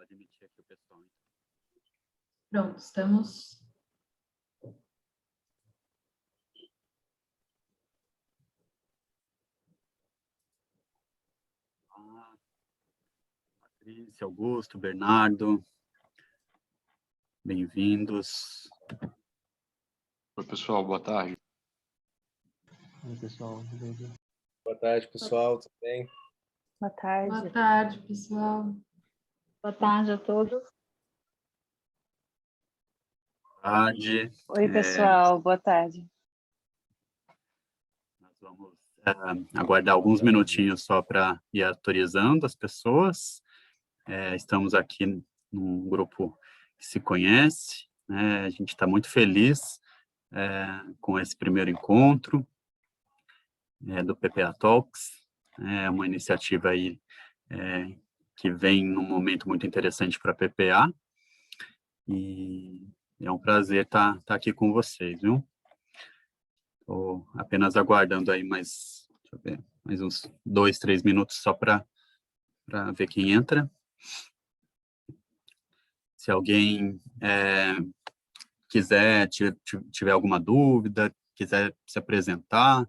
admitir aqui o pessoal. Pronto, estamos... Patrícia, Augusto, Bernardo, bem-vindos. Oi, pessoal, boa tarde. Oi, pessoal. Boa tarde, pessoal, tudo bem? Boa tarde. Boa tarde, pessoal. Boa tarde a todos. Boa tarde. Oi, pessoal, boa tarde. Nós vamos aguardar alguns minutinhos só para ir autorizando as pessoas. Estamos aqui num grupo que se conhece, né? A gente está muito feliz com esse primeiro encontro do PPA Talks. É uma iniciativa aí que vem num momento muito interessante para a PPA, e é um prazer estar aqui com vocês, viu? Estou apenas aguardando aí mais uns 2, 3 minutos só para ver quem entra. Se alguém tiver alguma dúvida, quiser se apresentar,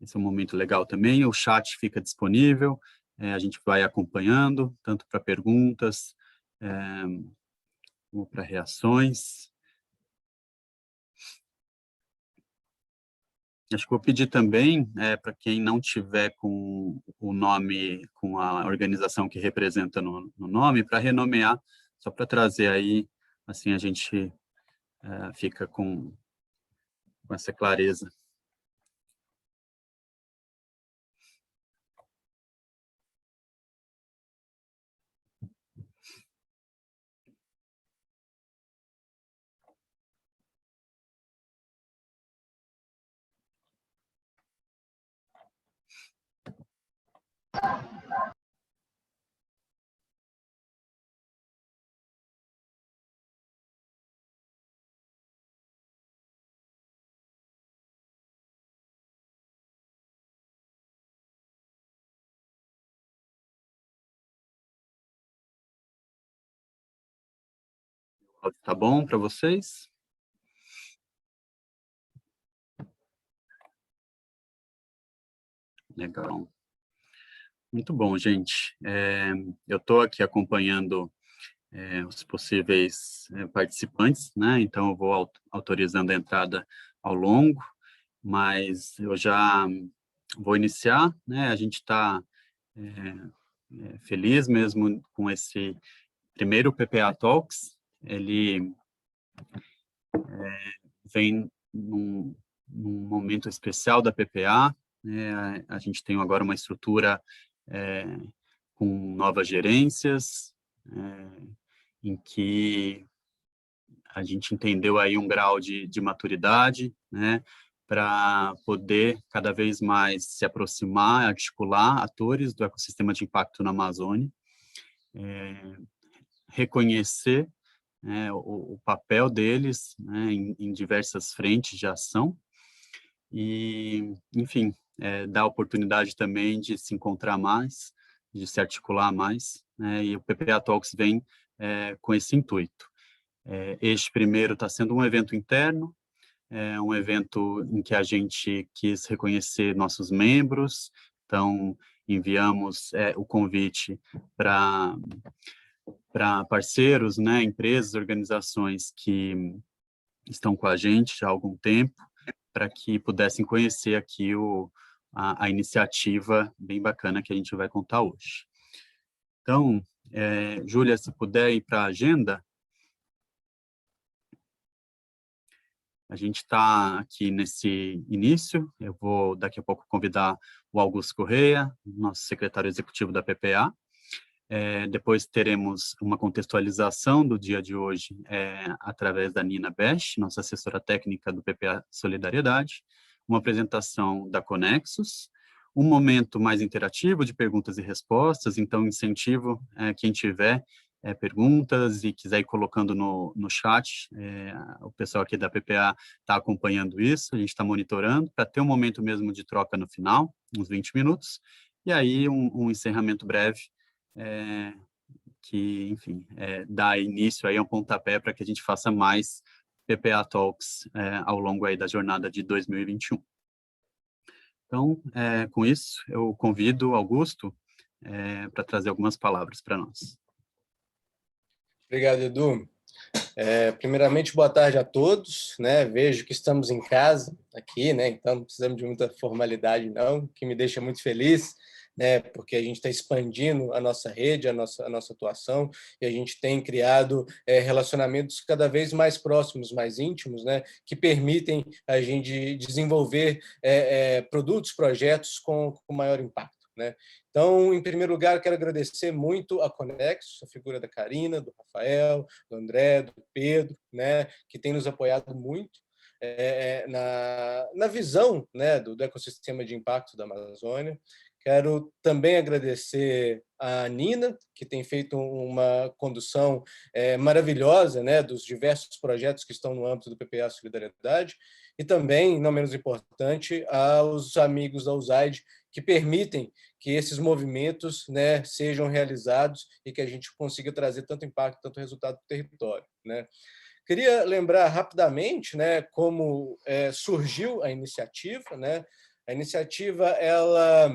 esse é um momento legal também. O chat fica disponível, a gente vai acompanhando, tanto para perguntas ou para reações. Acho que vou pedir também, para quem não tiver com o nome, com a organização que representa no nome, para renomear, só para trazer aí, assim a gente fica com essa clareza. Tá bom para vocês? Legal. Muito bom, gente. Eu estou aqui acompanhando os possíveis participantes, né? Então, eu vou autorizando a entrada ao longo, mas eu já vou iniciar, né? A gente está feliz mesmo com esse primeiro PPA Talks. Ele vem num momento especial da PPA, né? A gente tem agora uma estrutura com novas gerências, em que a gente entendeu aí um grau de maturidade, né, para poder cada vez mais se aproximar, articular atores do ecossistema de impacto na Amazônia, reconhecer o papel deles, né, em diversas frentes de ação e, enfim, dar oportunidade também de se encontrar mais, de se articular mais, né, e o PPA Talks vem com esse intuito. Este primeiro está sendo um evento interno, um evento em que a gente quis reconhecer nossos membros, então enviamos o convite para parceiros, né, empresas, organizações que estão com a gente já há algum tempo, para que pudessem conhecer aqui a iniciativa bem bacana que a gente vai contar hoje. Então, Júlia, se puder ir para a agenda. A gente está aqui nesse início, eu vou daqui a pouco convidar o Augusto Correia, nosso secretário executivo da PPA. Depois teremos uma contextualização do dia de hoje através da Nina Besch, nossa assessora técnica do PPA Solidariedade, uma apresentação da Conexus, um momento mais interativo de perguntas e respostas, então incentivo quem tiver perguntas e quiser ir colocando no chat, o pessoal aqui da PPA está acompanhando isso, a gente está monitorando, para ter um momento mesmo de troca no final, uns 20 minutos, e aí um encerramento breve, que, enfim, dá início aí a um pontapé para que a gente faça mais PPA Talks ao longo aí da jornada de 2021. Então, com isso, eu convido o Augusto para trazer algumas palavras para nós. Obrigado, Edu. Primeiramente, boa tarde a todos, né? Vejo que estamos em casa aqui, né? Então não precisamos de muita formalidade, não, que me deixa muito feliz, né? Porque a gente está expandindo a nossa rede, a nossa atuação, e a gente tem criado relacionamentos cada vez mais próximos, mais íntimos, né? Que permitem a gente desenvolver produtos, projetos com maior impacto, né? Então, em primeiro lugar, quero agradecer muito a Conexus, a figura da Karina, do Rafael, do André, do Pedro, né, que tem nos apoiado muito na visão, né, do ecossistema de impacto da Amazônia. Quero também agradecer a Nina, que tem feito uma condução maravilhosa, né, dos diversos projetos que estão no âmbito do PPA Solidariedade, e também, não menos importante, aos amigos da USAID, que permitem que esses movimentos, né, sejam realizados e que a gente consiga trazer tanto impacto, tanto resultado para o território, né? Queria lembrar rapidamente, né, como surgiu a iniciativa, né? A iniciativa ela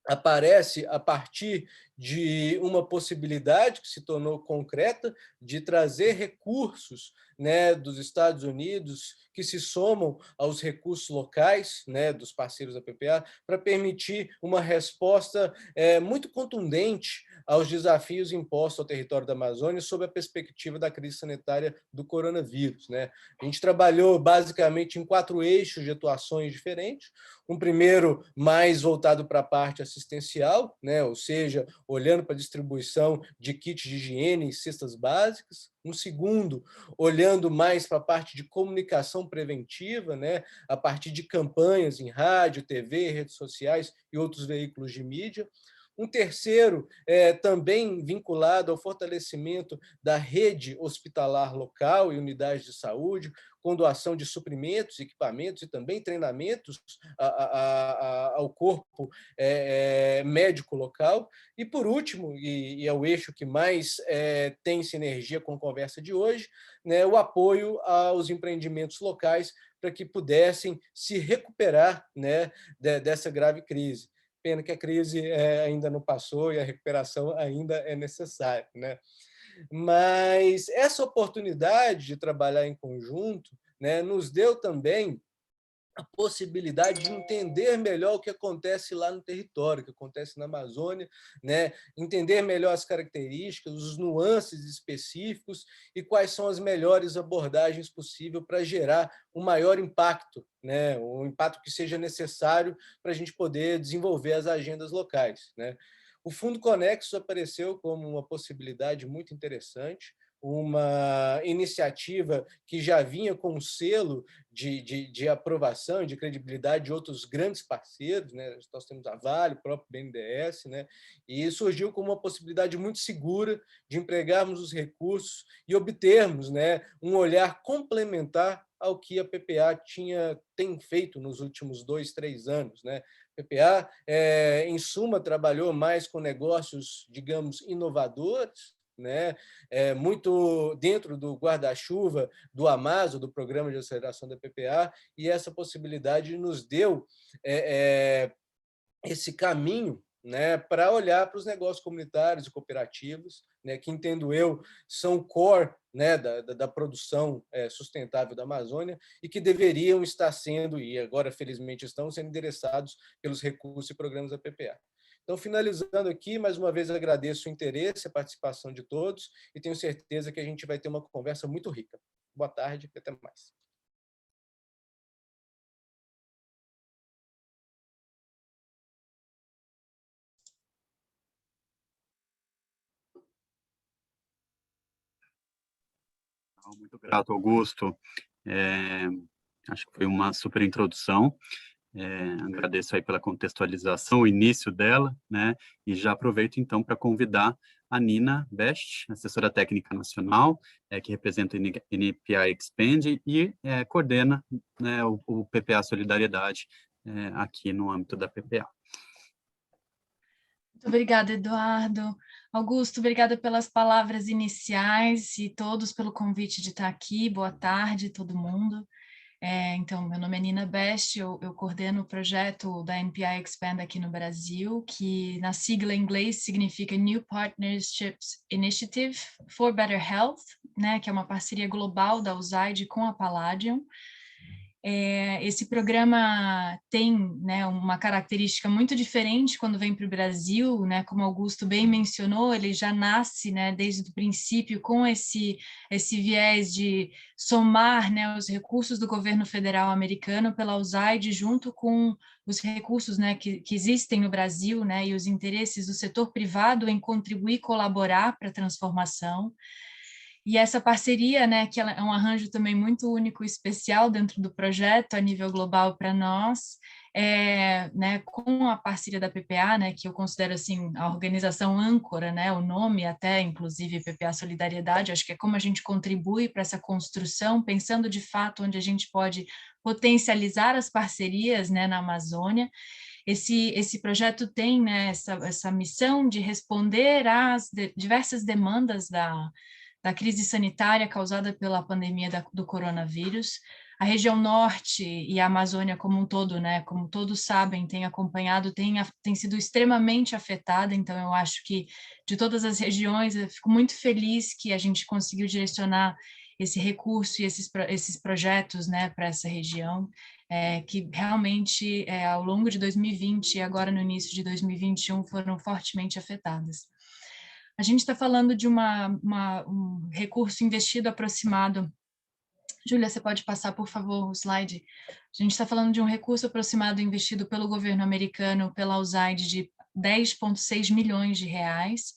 aparece a partir de uma possibilidade que se tornou concreta de trazer recursos, né, dos Estados Unidos que se somam aos recursos locais, né, dos parceiros da PPA, para permitir uma resposta muito contundente aos desafios impostos ao território da Amazônia sob a perspectiva da crise sanitária do coronavírus, né? A gente trabalhou basicamente em 4 eixos de atuações diferentes. Um primeiro mais voltado para a parte assistencial, né? Ou seja, olhando para a distribuição de kits de higiene e cestas básicas. Um segundo, olhando mais para a parte de comunicação preventiva, né? A partir de campanhas em rádio, TV, redes sociais e outros veículos de mídia. Um terceiro, também vinculado ao fortalecimento da rede hospitalar local e unidades de saúde, com doação de suprimentos, equipamentos e também treinamentos ao corpo médico local. E, por último, e é o eixo que mais tem sinergia com a conversa de hoje, né, o apoio aos empreendimentos locais para que pudessem se recuperar, né, dessa grave crise. Pena que a crise ainda não passou e a recuperação ainda é necessária, né? Mas essa oportunidade de trabalhar em conjunto, né, nos deu também a possibilidade de entender melhor o que acontece lá no território, o que acontece na Amazônia, né? Entender melhor as características, os nuances específicos e quais são as melhores abordagens possíveis para gerar um maior impacto, né? Um impacto que seja necessário para a gente poder desenvolver as agendas locais, né? O Fundo Conexus apareceu como uma possibilidade muito interessante, uma iniciativa que já vinha com um selo de aprovação e de credibilidade de outros grandes parceiros, né? Nós temos a Vale, o próprio BNDES, né? E surgiu como uma possibilidade muito segura de empregarmos os recursos e obtermos, né, um olhar complementar ao que a PPA tem feito nos últimos 2, 3 anos, né? A PPA, em suma, trabalhou mais com negócios, digamos, inovadores, né? Muito dentro do guarda-chuva do Amazo, do Programa de Aceleração da PPA, e essa possibilidade nos deu esse caminho, né, para olhar para os negócios comunitários e cooperativos, né, que, entendo eu, são o core, né, da produção sustentável da Amazônia e que deveriam estar sendo, e agora felizmente estão sendo endereçados pelos recursos e programas da PPA. Então, finalizando aqui, mais uma vez agradeço o interesse, a participação de todos e tenho certeza que a gente vai ter uma conversa muito rica. Boa tarde e até mais. Muito grato, Augusto. Acho que foi uma super introdução. Agradeço aí pela contextualização, o início dela, né? E já aproveito então para convidar a Nina Best, assessora técnica nacional, que representa o NPI Expand e coordena, né, o PPA Solidariedade aqui no âmbito da PPA. Muito obrigada, Eduardo. Augusto, obrigada pelas palavras iniciais e todos pelo convite de estar aqui. Boa tarde, todo mundo. Então, meu nome é Nina Best, eu coordeno o projeto da NPI Expand aqui no Brasil, que na sigla em inglês significa New Partnerships Initiative for Better Health, né, que é uma parceria global da USAID com a Palladium. Esse programa tem, né, uma característica muito diferente quando vem para o Brasil, né, como Augusto bem mencionou, ele já nasce, né, desde o princípio com esse viés de somar, né, os recursos do governo federal americano pela USAID junto com os recursos, né, que existem no Brasil, né, e os interesses do setor privado em contribuir e colaborar para a transformação. E essa parceria, né, que é um arranjo também muito único e especial dentro do projeto a nível global para nós, né, com a parceria da PPA, né, que eu considero assim a organização âncora, né, o nome até, inclusive PPA Solidariedade, acho que é como a gente contribui para essa construção, pensando de fato onde a gente pode potencializar as parcerias, né, na Amazônia. Esse projeto tem, né, essa missão de responder às diversas demandas da crise sanitária causada pela pandemia do coronavírus. A região norte e a Amazônia como um todo, né, como todos sabem, tem acompanhado, tem sido extremamente afetada, então eu acho que de todas as regiões, eu fico muito feliz que a gente conseguiu direcionar esse recurso e esses projetos, né, para essa região, que realmente, ao longo de 2020 e agora no início de 2021, foram fortemente afetadas. A gente está falando de um recurso investido aproximado. Júlia, você pode passar, por favor, o slide? A gente está falando de um recurso aproximado investido pelo governo americano, pela USAID, de 10,6 milhões de reais,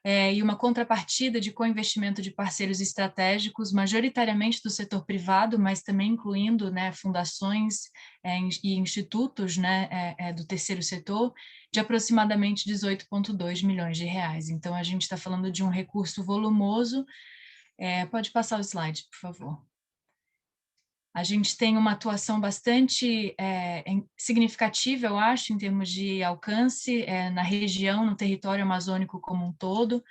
e uma contrapartida de co-investimento de parceiros estratégicos, majoritariamente do setor privado, mas também incluindo, né, fundações e institutos, né, do terceiro setor, de aproximadamente 18,2 milhões de reais. Então, a gente está falando de um recurso volumoso. Pode passar o slide, por favor. A gente tem uma atuação bastante significativa, eu acho, em termos de alcance na região, no território amazônico como um todo.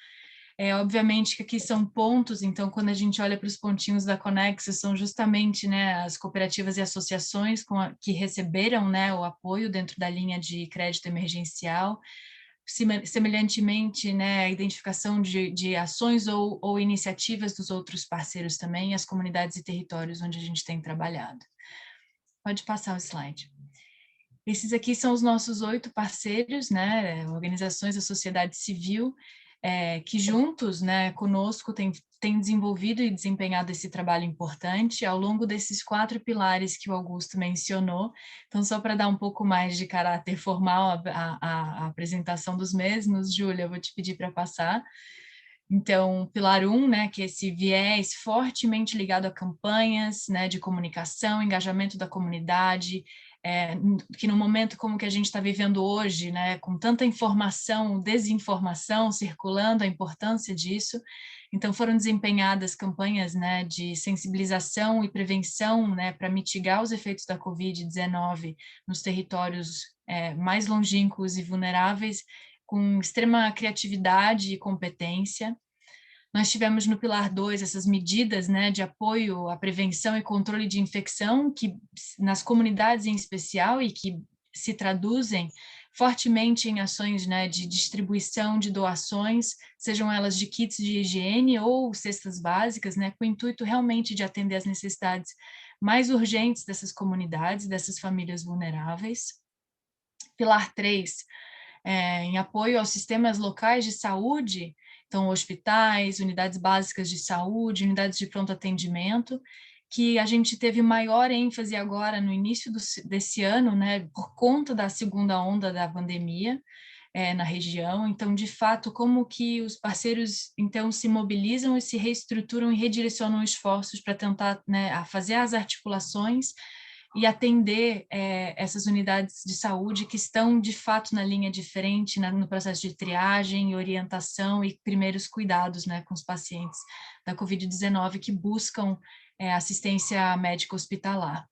Obviamente que aqui são pontos, então quando a gente olha para os pontinhos da Conexo, são justamente, né, as cooperativas e associações que receberam, né, o apoio dentro da linha de crédito emergencial. Semelhantemente, né, a identificação de ações ou iniciativas dos outros parceiros também, as comunidades e territórios onde a gente tem trabalhado. Pode passar o slide. Esses aqui são os nossos 8 parceiros, né, organizações da sociedade civil, que juntos, né, conosco têm desenvolvido e desempenhado esse trabalho importante ao longo desses 4 pilares que o Augusto mencionou. Então, só para dar um pouco mais de caráter formal a apresentação dos mesmos, Júlia, eu vou te pedir para passar. Então, pilar 1, né, que é esse viés fortemente ligado a campanhas, né, de comunicação, engajamento da comunidade, que no momento como que a gente está vivendo hoje, né, com tanta informação, desinformação circulando, a importância disso, então foram desempenhadas campanhas, né, de sensibilização e prevenção, né, para mitigar os efeitos da Covid-19 nos territórios mais longínquos e vulneráveis, com extrema criatividade e competência. Nós tivemos no pilar 2 essas medidas, né, de apoio à prevenção e controle de infecção, que nas comunidades em especial e que se traduzem fortemente em ações, né, de distribuição de doações, sejam elas de kits de higiene ou cestas básicas, né, com o intuito realmente de atender às necessidades mais urgentes dessas comunidades, dessas famílias vulneráveis. Pilar 3, em apoio aos sistemas locais de saúde, então hospitais, unidades básicas de saúde, unidades de pronto atendimento, que a gente teve maior ênfase agora no início desse ano, né, por conta da segunda onda da pandemia na região. Então, de fato, como que os parceiros então se mobilizam e se reestruturam e redirecionam esforços para tentar, né, fazer as articulações e atender essas unidades de saúde que estão, de fato, na linha de frente, no processo de triagem, orientação e primeiros cuidados, né, com os pacientes da Covid-19 que buscam assistência médica hospitalar.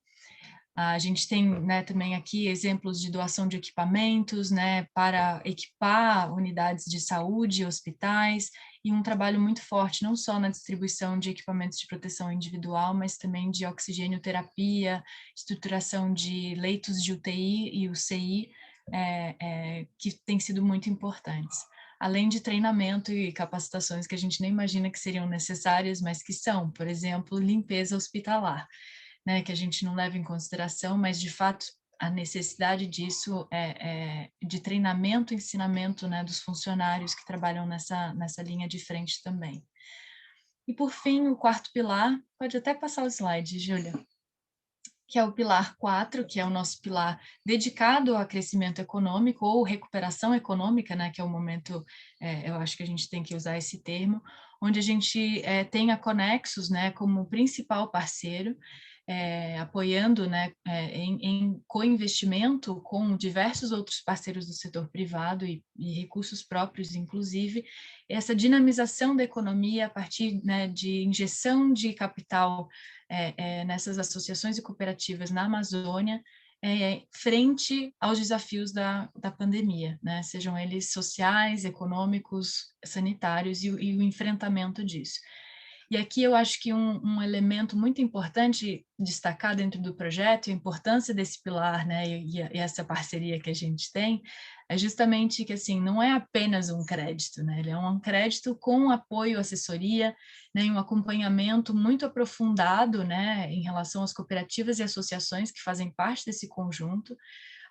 A gente tem, né, também aqui exemplos de doação de equipamentos, né, para equipar unidades de saúde, hospitais, e um trabalho muito forte, não só na distribuição de equipamentos de proteção individual, mas também de oxigênio terapia, estruturação de leitos de UTI e UCI, que têm sido muito importantes. Além de treinamento e capacitações que a gente nem imagina que seriam necessárias, mas que são, por exemplo, limpeza hospitalar, né, que a gente não leva em consideração, mas de fato a necessidade disso de treinamento e ensinamento, né, dos funcionários que trabalham nessa linha de frente também. E por fim, o quarto pilar, pode até passar o slide, Júlia, que é o pilar 4, que é o nosso pilar dedicado a crescimento econômico ou recuperação econômica, né, que é o momento, eu acho que a gente tem que usar esse termo, onde a gente tem a Conexus, né, como principal parceiro, apoiando, né, em co-investimento com diversos outros parceiros do setor privado e recursos próprios, inclusive, essa dinamização da economia a partir, né, de injeção de capital nessas associações e cooperativas na Amazônia, frente aos desafios da pandemia, né? Sejam eles sociais, econômicos, sanitários e o enfrentamento disso. E aqui eu acho que um elemento muito importante destacar dentro do projeto, a importância desse pilar, né, e essa parceria que a gente tem, é justamente que, assim, não é apenas um crédito, né, ele é um crédito com apoio, assessoria, né, um acompanhamento muito aprofundado, né, em relação às cooperativas e associações que fazem parte desse conjunto.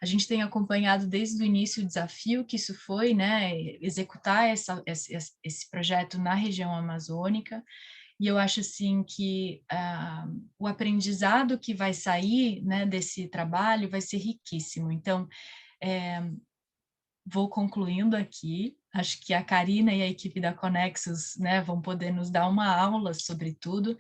A gente tem acompanhado desde o início o desafio que isso foi, né, executar esse projeto na região amazônica. E eu acho assim que o aprendizado que vai sair, né, desse trabalho vai ser riquíssimo. Então, vou concluindo aqui. Acho que a Karina e a equipe da Conexus, né, vão poder nos dar uma aula sobre tudo,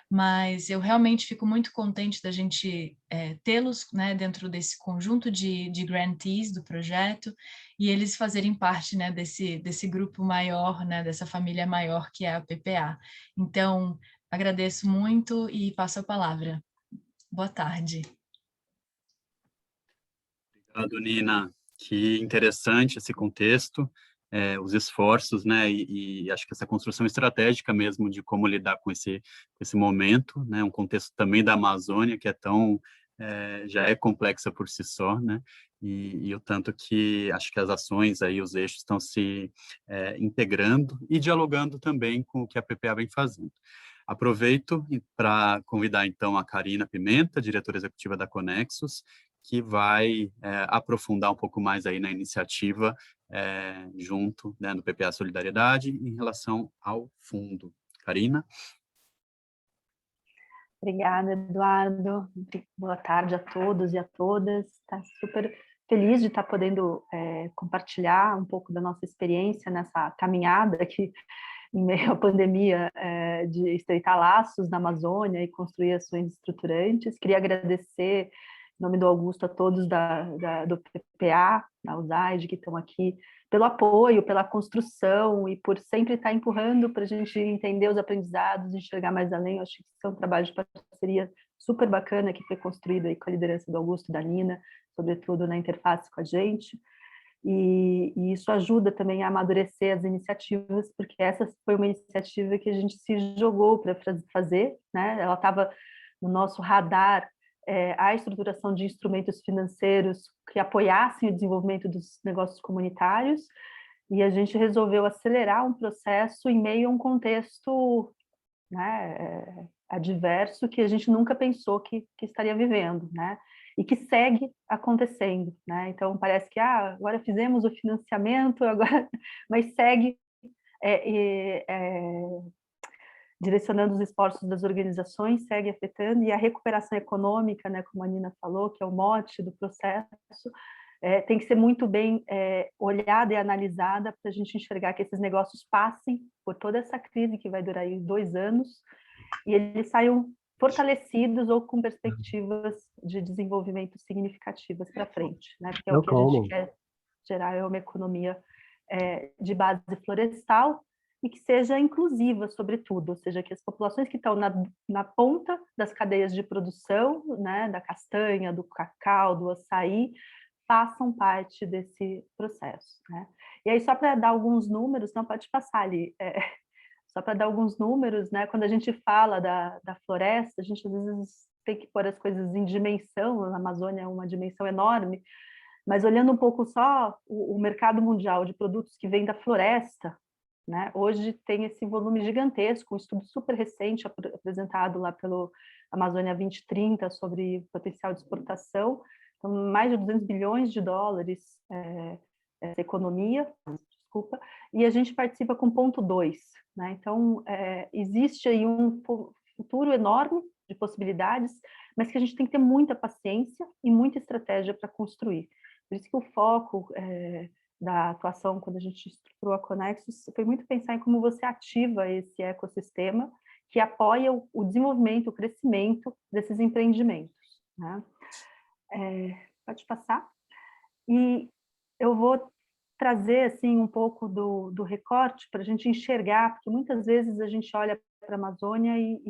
mas eu realmente fico muito contente da gente tê-los, né, dentro desse conjunto de grantees do projeto e eles fazerem parte, né, desse grupo maior, né, dessa família maior que é a PPA. Então, agradeço muito e passo a palavra. Boa tarde. Obrigado, Nina. Que interessante esse contexto, os esforços, né, e acho que essa construção estratégica mesmo de como lidar com esse momento, né, um contexto também da Amazônia que é tão, já é complexa por si só, né, e o tanto que acho que as ações aí, os eixos estão se integrando e dialogando também com o que a PPA vem fazendo. Aproveito para convidar, então, a Karina Pimenta, diretora executiva da Conexus, que vai aprofundar um pouco mais aí na iniciativa junto, né, do PPA Solidariedade em relação ao fundo. Karina? Obrigada, Eduardo. Boa tarde a todos e a todas. Está super feliz de estar podendo compartilhar um pouco da nossa experiência nessa caminhada aqui em meio à pandemia, de estreitar laços na Amazônia e construir ações estruturantes. Queria agradecer, em nome do Augusto, a todos do PPA, da USAID, que estão aqui, pelo apoio, pela construção e por sempre estar empurrando para a gente entender os aprendizados, enxergar mais além. Eu acho que isso é um trabalho de parceria super bacana que foi construído aí com a liderança do Augusto e da Nina, sobretudo na interface com a gente. E isso ajuda também a amadurecer as iniciativas, porque essa foi uma iniciativa que a gente se jogou para fazer, né? Ela estava no nosso radar, a estruturação de instrumentos financeiros que apoiassem o desenvolvimento dos negócios comunitários, e a gente resolveu acelerar um processo em meio a um contexto, né, adverso que a gente nunca pensou que estaria vivendo, né? E que segue acontecendo, né? Então parece que agora fizemos o financiamento, agora, mas segue direcionando os esforços das organizações, segue afetando, e a recuperação econômica, né, como a Nina falou, que é o mote do processo, tem que ser muito bem olhada e analisada para a gente enxergar que esses negócios passem por toda essa crise que vai durar aí 2 anos e eles saiam fortalecidos ou com perspectivas de desenvolvimento significativas para frente, né? Porque o que a gente quer gerar é uma economia de base florestal e que seja inclusiva, sobretudo, ou seja, que as populações que estão na ponta das cadeias de produção, né, da castanha, do cacau, do açaí, façam parte desse processo, né? E aí, só para dar alguns números, não pode passar ali, só para dar alguns números, né? Quando a gente fala da floresta, a gente às vezes tem que pôr as coisas em dimensão, a Amazônia é uma dimensão enorme, mas olhando um pouco só o mercado mundial de produtos que vem da floresta, né? Hoje tem esse volume gigantesco, um estudo super recente apresentado lá pelo Amazônia 2030 sobre potencial de exportação, então, mais de 200 bilhões de dólares essa economia, desculpa, e a gente participa com 0,2, né? Então, existe aí um futuro enorme de possibilidades, mas que a gente tem que ter muita paciência e muita estratégia para construir. Por isso que o foco da atuação, quando a gente estruturou a Conexus, foi muito pensar em como você ativa esse ecossistema que apoia o desenvolvimento, o crescimento desses empreendimentos, né? Pode passar. E eu vou trazer assim um pouco do recorte para a gente enxergar, porque muitas vezes a gente olha para a Amazônia e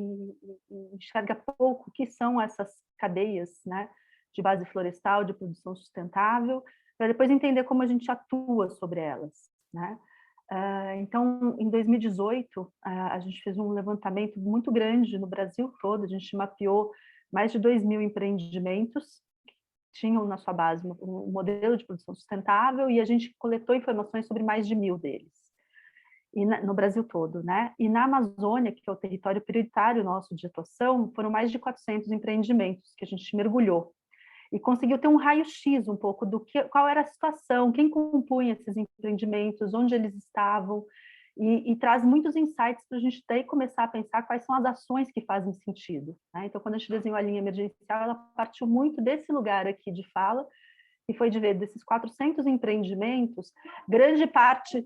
enxerga pouco o que são essas cadeias, né, de base florestal, de produção sustentável, para depois entender como a gente atua sobre elas, né? Então, em 2018, a gente fez um levantamento muito grande no Brasil todo, a gente mapeou mais de 2.000 empreendimentos tinham na sua base um modelo de produção sustentável e a gente coletou informações sobre mais de 1.000 deles, e no Brasil todo, né? E na Amazônia, que é o território prioritário nosso de atuação, foram mais de 400 empreendimentos que a gente mergulhou e conseguiu ter um raio-x um pouco qual era a situação, quem compunha esses empreendimentos, onde eles estavam, e traz muitos insights para a gente daí começar a pensar quais são as ações que fazem sentido, né? Então, quando a gente desenhou a linha emergencial, ela partiu muito desse lugar aqui de fala, e foi de ver desses 400 empreendimentos, grande parte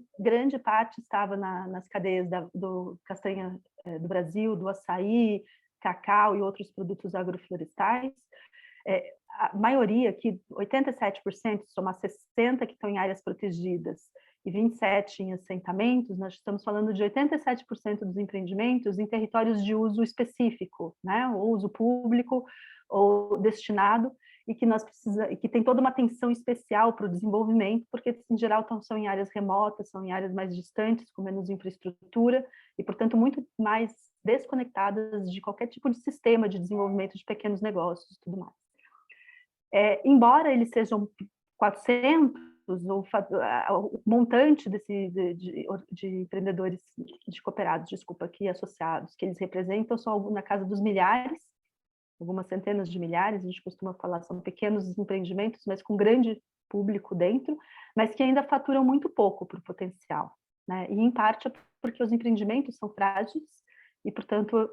estava nas cadeias do castanha do Brasil, do açaí, cacau e outros produtos agroflorestais. A maioria aqui, 87%, somar 60% que estão em áreas protegidas e 27% em assentamentos, nós estamos falando de 87% dos empreendimentos em territórios de uso específico, né, ou uso público ou destinado, e que tem toda uma atenção especial para o desenvolvimento, porque em geral são em áreas remotas, são em áreas mais distantes, com menos infraestrutura, e portanto muito mais desconectadas de qualquer tipo de sistema de desenvolvimento de pequenos negócios e tudo mais. Embora eles sejam 400, o montante de empreendedores, de cooperados, desculpa, aqui associados, que eles representam são na casa dos milhares, algumas centenas de milhares, a gente costuma falar, são pequenos empreendimentos, mas com grande público dentro, mas que ainda faturam muito pouco para o potencial, né? E em parte é porque os empreendimentos são frágeis e, portanto,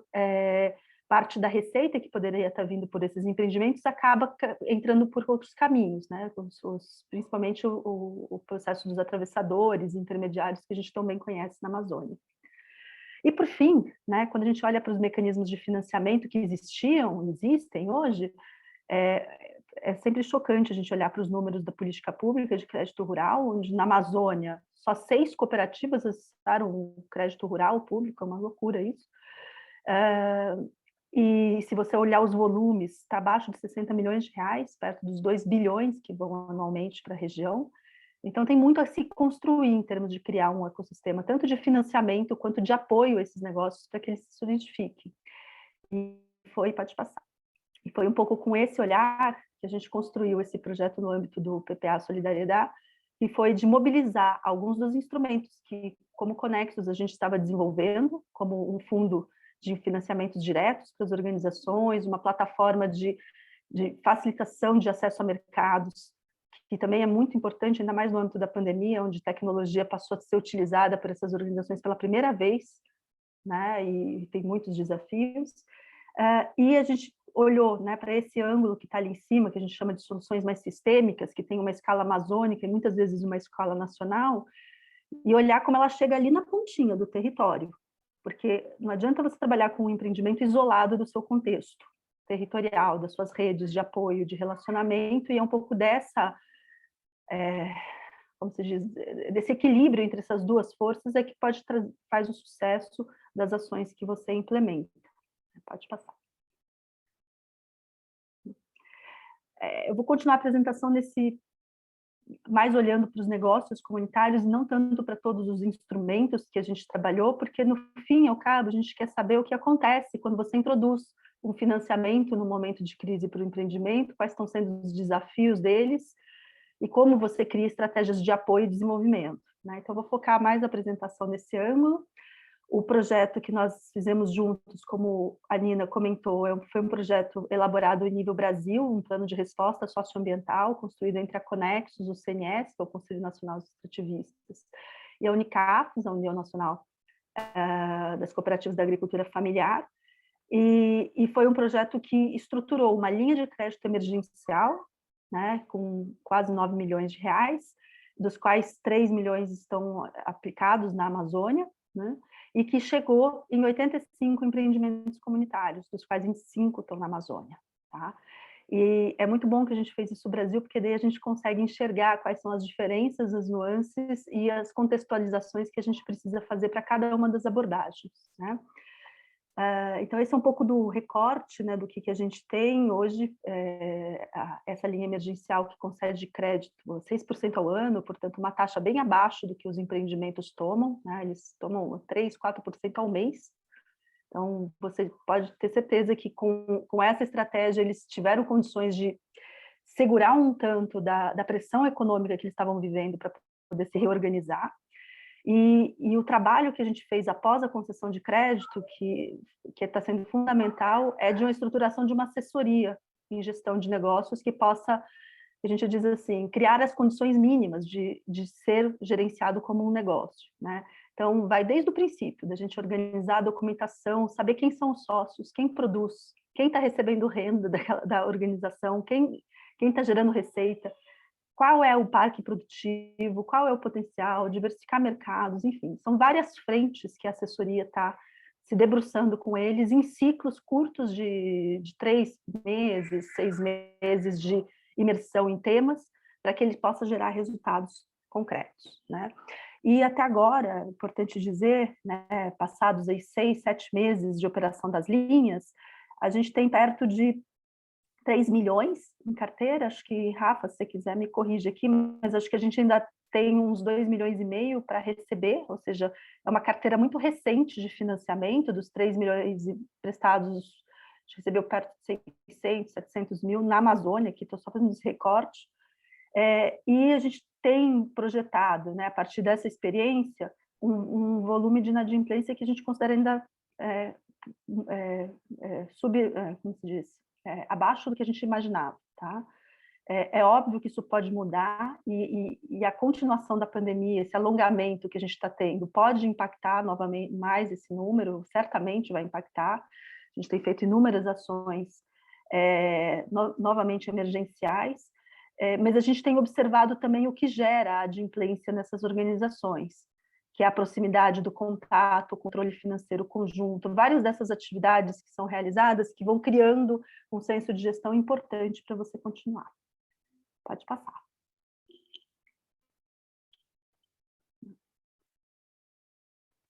parte da receita que poderia estar vindo por esses empreendimentos acaba entrando por outros caminhos, né? Principalmente o processo dos atravessadores, intermediários, que a gente também conhece na Amazônia. E, por fim, né, quando a gente olha para os mecanismos de financiamento que existem hoje, é sempre chocante a gente olhar para os números da política pública de crédito rural, onde na Amazônia só 6 cooperativas acessaram o crédito rural público, é uma loucura isso. E se você olhar os volumes, está abaixo de 60 milhões de reais, perto dos 2 bilhões que vão anualmente para a região. Então, tem muito a se construir em termos de criar um ecossistema, tanto de financiamento quanto de apoio a esses negócios para que eles se solidifiquem. Pode passar. E foi um pouco com esse olhar que a gente construiu esse projeto no âmbito do PPA Solidariedade, que foi de mobilizar alguns dos instrumentos que, como Conexus, a gente estava desenvolvendo, como um fundo de financiamentos diretos para as organizações, uma plataforma de facilitação de acesso a mercados, que também é muito importante, ainda mais no âmbito da pandemia, onde tecnologia passou a ser utilizada por essas organizações pela primeira vez, né, e tem muitos desafios. E a gente olhou, né, para esse ângulo que está ali em cima, que a gente chama de soluções mais sistêmicas, que tem uma escala amazônica e muitas vezes uma escala nacional, e olhar como ela chega ali na pontinha do território, porque não adianta você trabalhar com um empreendimento isolado do seu contexto territorial, das suas redes de apoio, de relacionamento, e é um pouco como se diz, desse equilíbrio entre essas duas forças é que faz o sucesso das ações que você implementa. Pode passar. Eu vou continuar a apresentação mais olhando para os negócios comunitários, não tanto para todos os instrumentos que a gente trabalhou, porque no fim e ao cabo a gente quer saber o que acontece quando você introduz um financiamento no momento de crise para o empreendimento, quais estão sendo os desafios deles e como você cria estratégias de apoio e desenvolvimento, né? Então, eu vou focar mais a apresentação nesse ângulo. O projeto que nós fizemos juntos, como a Nina comentou, foi um projeto elaborado em nível Brasil, um plano de resposta socioambiental, construído entre a Conexos, o CNS, que é o Conselho Nacional dos Extrativistas, e a Unicafes, a União Nacional das Cooperativas da Agricultura Familiar, e foi um projeto que estruturou uma linha de crédito emergencial, né, com quase 9 milhões de reais, dos quais 3 milhões estão aplicados na Amazônia, né, e que chegou em 85 empreendimentos comunitários, dos quais 25 estão na Amazônia. Tá? E é muito bom que a gente fez isso no Brasil, porque daí a gente consegue enxergar quais são as diferenças, as nuances e as contextualizações que a gente precisa fazer para cada uma das abordagens. Né? Então, esse é um pouco do recorte, né, do que a gente tem hoje, essa linha emergencial que concede crédito 6% ao ano, portanto, uma taxa bem abaixo do que os empreendimentos tomam, né, eles tomam 3%, 4% ao mês. Então, você pode ter certeza que com essa estratégia eles tiveram condições de segurar um tanto da pressão econômica que eles estavam vivendo para poder se reorganizar. E o trabalho que a gente fez após a concessão de crédito, que está sendo fundamental, é de uma estruturação de uma assessoria em gestão de negócios que possa, a gente diz assim, criar as condições mínimas de ser gerenciado como um negócio. Né? Então, vai desde o princípio, da gente organizar a documentação, saber quem são os sócios, quem produz, quem está recebendo renda da organização, quem está gerando receita, qual é o parque produtivo, qual é o potencial, diversificar mercados, enfim, são várias frentes que a assessoria está se debruçando com eles em ciclos curtos de 3 meses, 6 meses de imersão em temas, para que ele possa gerar resultados concretos. Né? E até agora, é importante dizer, né, passados aí 6, 7 meses de operação das linhas, a gente tem perto de 3 milhões em carteira, acho que, Rafa, se você quiser me corrige aqui, mas acho que a gente ainda tem uns 2,5 milhões para receber, ou seja, é uma carteira muito recente de financiamento, dos 3 milhões emprestados, a gente recebeu perto de 600, 700 mil na Amazônia, aqui estou só fazendo esse recorte, e a gente tem projetado, né, a partir dessa experiência, um volume de inadimplência que a gente considera ainda como se diz? Abaixo do que a gente imaginava, tá? É óbvio que isso pode mudar e a continuação da pandemia, esse alongamento que a gente está tendo, pode impactar novamente mais esse número, certamente vai impactar. A gente tem feito inúmeras ações novamente emergenciais, mas a gente tem observado também o que gera a adimplência nessas organizações, que é a proximidade do contato, o controle financeiro conjunto, várias dessas atividades que são realizadas que vão criando um senso de gestão importante para você continuar. Pode passar.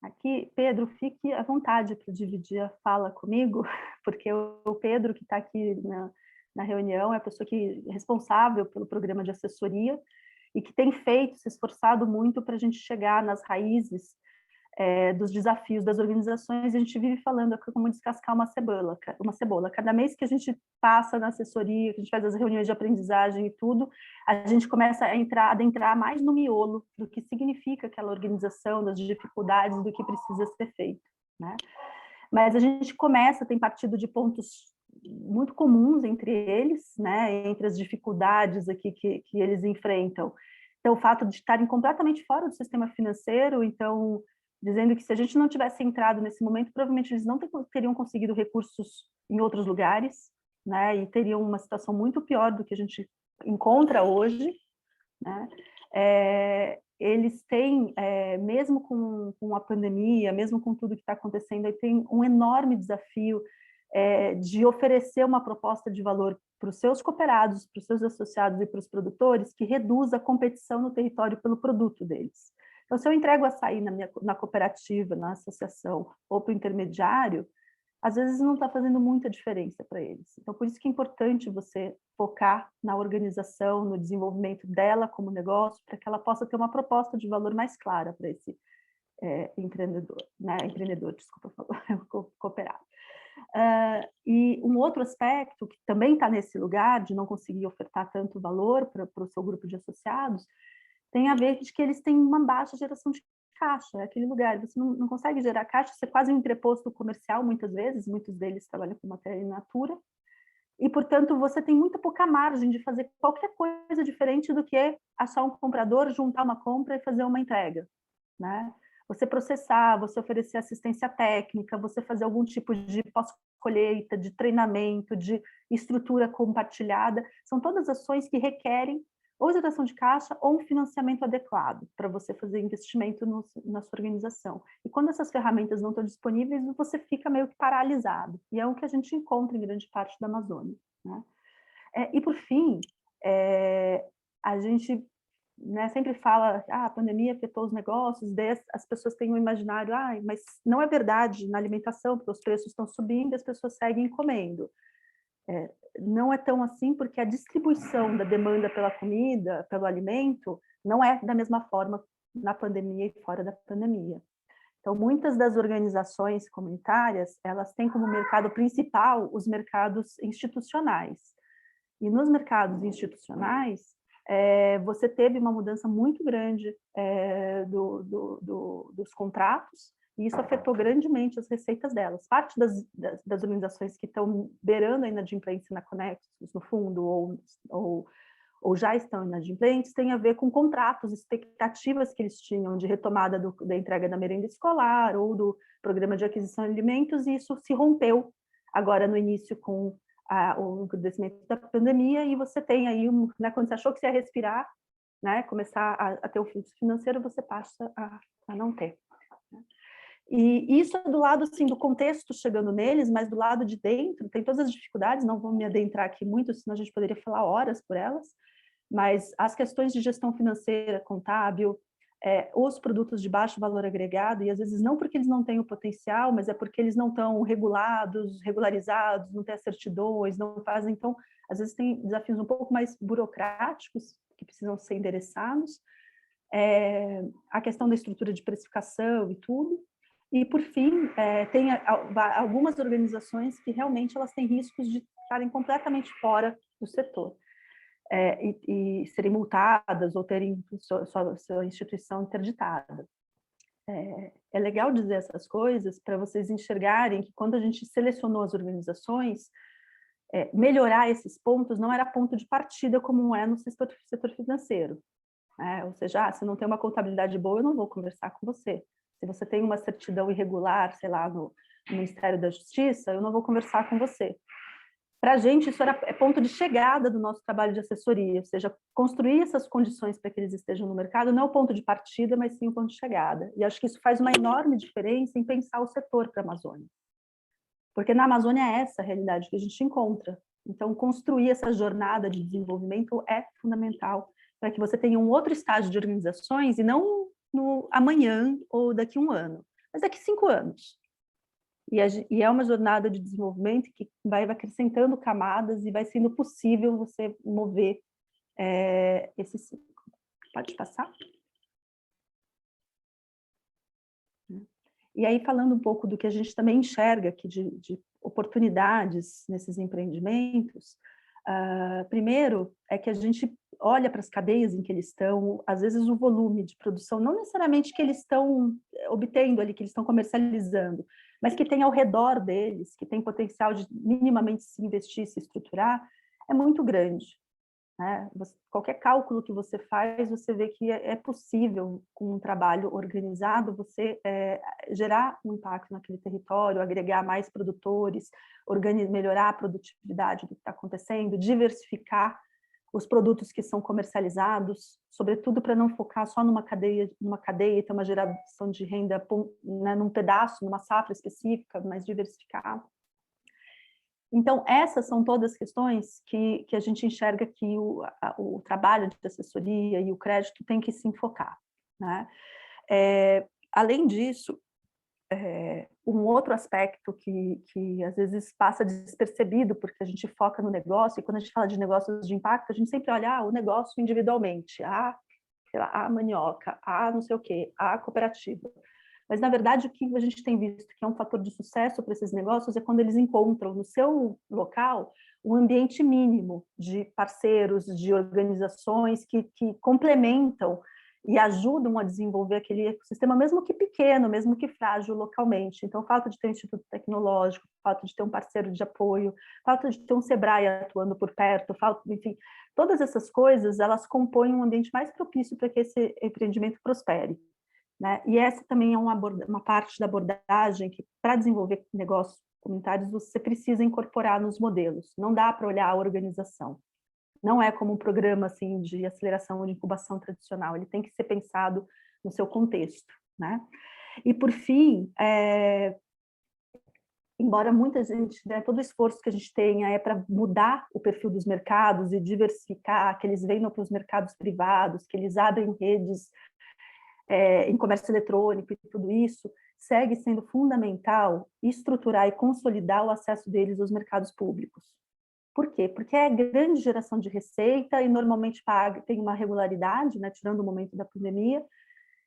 Aqui, Pedro, fique à vontade para dividir a fala comigo, porque o Pedro, que está aqui na reunião, é a pessoa que é responsável pelo programa de assessoria, e que tem se esforçado muito para a gente chegar nas raízes dos desafios das organizações. A gente vive falando como descascar uma cebola. Cada mês que a gente passa na assessoria, que a gente faz as reuniões de aprendizagem e tudo, a gente começa a adentrar mais no miolo do que significa aquela organização, das dificuldades, do que precisa ser feito. Né? Mas a gente tem partido de pontos muito comuns entre eles, né, entre as dificuldades aqui que eles enfrentam. Então, o fato de estarem completamente fora do sistema financeiro, então, dizendo que se a gente não tivesse entrado nesse momento, provavelmente eles não teriam conseguido recursos em outros lugares, né, e teriam uma situação muito pior do que a gente encontra hoje, né. Eles têm, mesmo com a pandemia, mesmo com tudo que está acontecendo, tem um enorme desafio de oferecer uma proposta de valor para os seus cooperados, para os seus associados e para os produtores, que reduza a competição no território pelo produto deles. Então, se eu entrego açaí na cooperativa, na associação ou para o intermediário, às vezes não está fazendo muita diferença para eles. Então, por isso que é importante você focar na organização, no desenvolvimento dela como negócio, para que ela possa ter uma proposta de valor mais clara para esse cooperado. E um outro aspecto que também está nesse lugar de não conseguir ofertar tanto valor para o seu grupo de associados tem a ver de que eles têm uma baixa geração de caixa, é aquele lugar, você não consegue gerar caixa, você é quase um entreposto comercial muitas vezes, muitos deles trabalham com matéria in natura, e, portanto, você tem muito pouca margem de fazer qualquer coisa diferente do que achar um comprador, juntar uma compra e fazer uma entrega, né? Você processar, você oferecer assistência técnica, você fazer algum tipo de pós-colheita, de treinamento, de estrutura compartilhada, são todas ações que requerem ou geração de caixa ou um financiamento adequado para você fazer investimento na sua organização. E quando essas ferramentas não estão disponíveis, você fica meio que paralisado. E é o que a gente encontra em grande parte da Amazônia, né? E, por fim, a gente sempre fala a pandemia afetou os negócios, as pessoas têm um imaginário, mas não é verdade na alimentação, porque os preços estão subindo e as pessoas seguem comendo. Não é tão assim, porque a distribuição da demanda pela comida, pelo alimento, não é da mesma forma na pandemia e fora da pandemia. Então, muitas das organizações comunitárias, elas têm como mercado principal os mercados institucionais. E nos mercados institucionais, você teve uma mudança muito grande dos contratos, e isso afetou grandemente as receitas delas. Parte das organizações que estão beirando a inadimplência na Conexus, no fundo, ou já estão inadimplentes, tem a ver com contratos, expectativas que eles tinham de retomada da entrega da merenda escolar ou do programa de aquisição de alimentos, e isso se rompeu agora no início com o crescimento da pandemia, e você tem aí, quando você achou que você ia respirar, começar a ter o fluxo financeiro, você passa a não ter. E isso é do lado assim, do contexto chegando neles, mas do lado de dentro tem todas as dificuldades, não vou me adentrar aqui muito, senão a gente poderia falar horas por elas, mas as questões de gestão financeira, contábil, os produtos de baixo valor agregado, e às vezes não porque eles não têm o potencial, mas é porque eles não estão regularizados, não têm as certidões, não fazem, então, às vezes tem desafios um pouco mais burocráticos que precisam ser endereçados, a questão da estrutura de precificação e tudo. E, por fim, tem algumas organizações que realmente elas têm riscos de estarem completamente fora do setor e serem multadas ou terem sua instituição interditada. É legal dizer essas coisas para vocês enxergarem que quando a gente selecionou as organizações, melhorar esses pontos não era ponto de partida como é no setor financeiro. Ou seja, se não tem uma contabilidade boa, eu não vou conversar com você. Se você tem uma certidão irregular, sei lá, no Ministério da Justiça, eu não vou conversar com você. Para a gente, isso é ponto de chegada do nosso trabalho de assessoria, ou seja, construir essas condições para que eles estejam no mercado não é o ponto de partida, mas sim o ponto de chegada. E acho que isso faz uma enorme diferença em pensar o setor para a Amazônia. Porque na Amazônia é essa a realidade que a gente encontra. Então, construir essa jornada de desenvolvimento é fundamental para que você tenha um outro estágio de organizações e não no amanhã ou daqui a 1 ano, mas daqui a 5 anos. E é uma jornada de desenvolvimento que vai acrescentando camadas e vai sendo possível você mover esse ciclo. Pode passar? E aí, falando um pouco do que a gente também enxerga aqui de oportunidades nesses empreendimentos, primeiro é que a gente olha para as cadeias em que eles estão, às vezes o volume de produção, não necessariamente que eles estão obtendo ali, que eles estão comercializando, mas que tem ao redor deles, que tem potencial de minimamente se investir, se estruturar, é muito grande. Qualquer cálculo que você faz, você vê que é possível, com um trabalho organizado, você gerar um impacto naquele território, agregar mais produtores, melhorar a produtividade do que está acontecendo, diversificar os produtos que são comercializados, sobretudo para não focar só numa cadeia e ter uma geração de renda num pedaço, numa safra específica, mas diversificar. Então, essas são todas questões que a gente enxerga que o trabalho de assessoria e o crédito tem que se enfocar, né? Além disso, um outro aspecto que às vezes passa despercebido, porque a gente foca no negócio, e quando a gente fala de negócios de impacto, a gente sempre olha o negócio individualmente, sei lá, a mandioca, não sei o quê, a cooperativa. Mas, na verdade, o que a gente tem visto que é um fator de sucesso para esses negócios é quando eles encontram no seu local um ambiente mínimo de parceiros, de organizações que complementam e ajudam a desenvolver aquele ecossistema, mesmo que pequeno, mesmo que frágil localmente. Então, falta de ter um instituto tecnológico, falta de ter um parceiro de apoio, falta de ter um Sebrae atuando por perto, enfim, todas essas coisas, elas compõem um ambiente mais propício para que esse empreendimento prospere, né? E essa também é uma parte da abordagem que, para desenvolver negócios comunitários, você precisa incorporar nos modelos. Não dá para olhar a organização. Não é como um programa assim, de aceleração ou de incubação tradicional. Ele tem que ser pensado no seu contexto, né? E, por fim, embora muita gente, né, todo o esforço que a gente tenha é para mudar o perfil dos mercados e diversificar, que eles venham para os mercados privados, que eles abrem redes em comércio eletrônico e tudo isso, segue sendo fundamental estruturar e consolidar o acesso deles aos mercados públicos. Por quê? Porque é grande geração de receita e normalmente tem uma regularidade, né, tirando o momento da pandemia,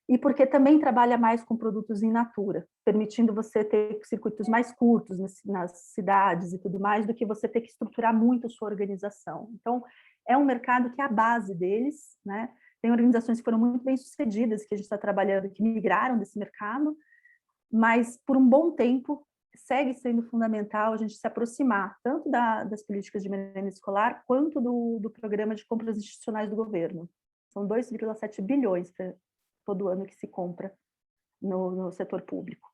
e porque também trabalha mais com produtos in natura, permitindo você ter circuitos mais curtos nas cidades e tudo mais, do que você ter que estruturar muito a sua organização. Então, é um mercado que é a base deles, né? Tem organizações que foram muito bem-sucedidas, que a gente está trabalhando, que migraram desse mercado, mas por um bom tempo segue sendo fundamental a gente se aproximar tanto das políticas de merenda escolar quanto do programa de compras institucionais do governo. São 2,7 bilhões todo ano que se compra no setor público,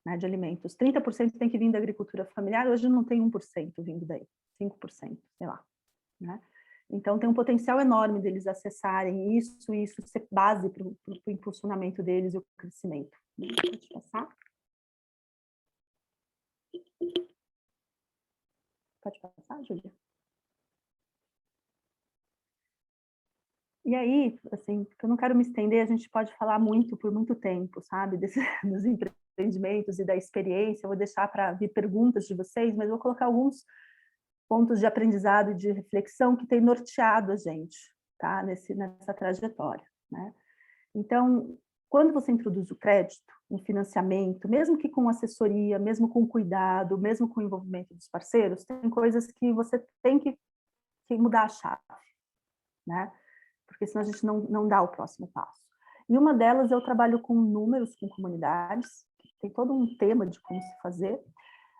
né, de alimentos. 30% tem que vir da agricultura familiar, hoje não tem 1% vindo daí, 5%, sei lá, né? Então, tem um potencial enorme deles acessarem isso ser base para o impulsionamento deles e o crescimento. Pode passar? Pode passar, Júlia? E aí, assim, eu não quero me estender, a gente pode falar por muito tempo, sabe, dos empreendimentos e da experiência. Eu vou deixar para vir perguntas de vocês, mas vou colocar alguns pontos de aprendizado e de reflexão que tem norteado a gente, tá? Nessa trajetória, né? Então, quando você introduz o crédito, um financiamento, mesmo que com assessoria, mesmo com cuidado, mesmo com o envolvimento dos parceiros, tem coisas que você tem que mudar a chave, né? Porque senão a gente não dá o próximo passo. E uma delas é o trabalho com números, com comunidades, tem todo um tema de como se fazer,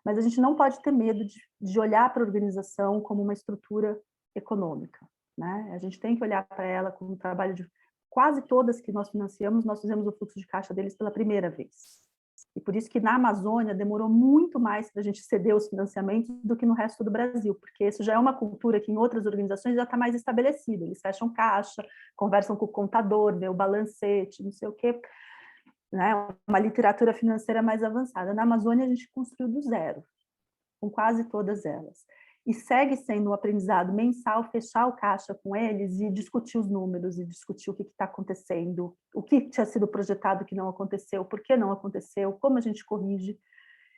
mas a gente não pode ter medo de olhar para a organização como uma estrutura econômica, né? A gente tem que olhar para ela como um trabalho de quase todas que nós financiamos, nós fizemos o fluxo de caixa deles pela primeira vez. E por isso que na Amazônia demorou muito mais para a gente ceder os financiamentos do que no resto do Brasil, porque isso já é uma cultura que em outras organizações já está mais estabelecida. Eles fecham caixa, conversam com o contador, vê o balancete, não sei o quê, né? Uma literatura financeira mais avançada. Na Amazônia a gente construiu do zero, com quase todas elas. E segue sendo um aprendizado mensal fechar o caixa com eles e discutir os números, e discutir o que está acontecendo, o que tinha sido projetado que não aconteceu, por que não aconteceu, como a gente corrige.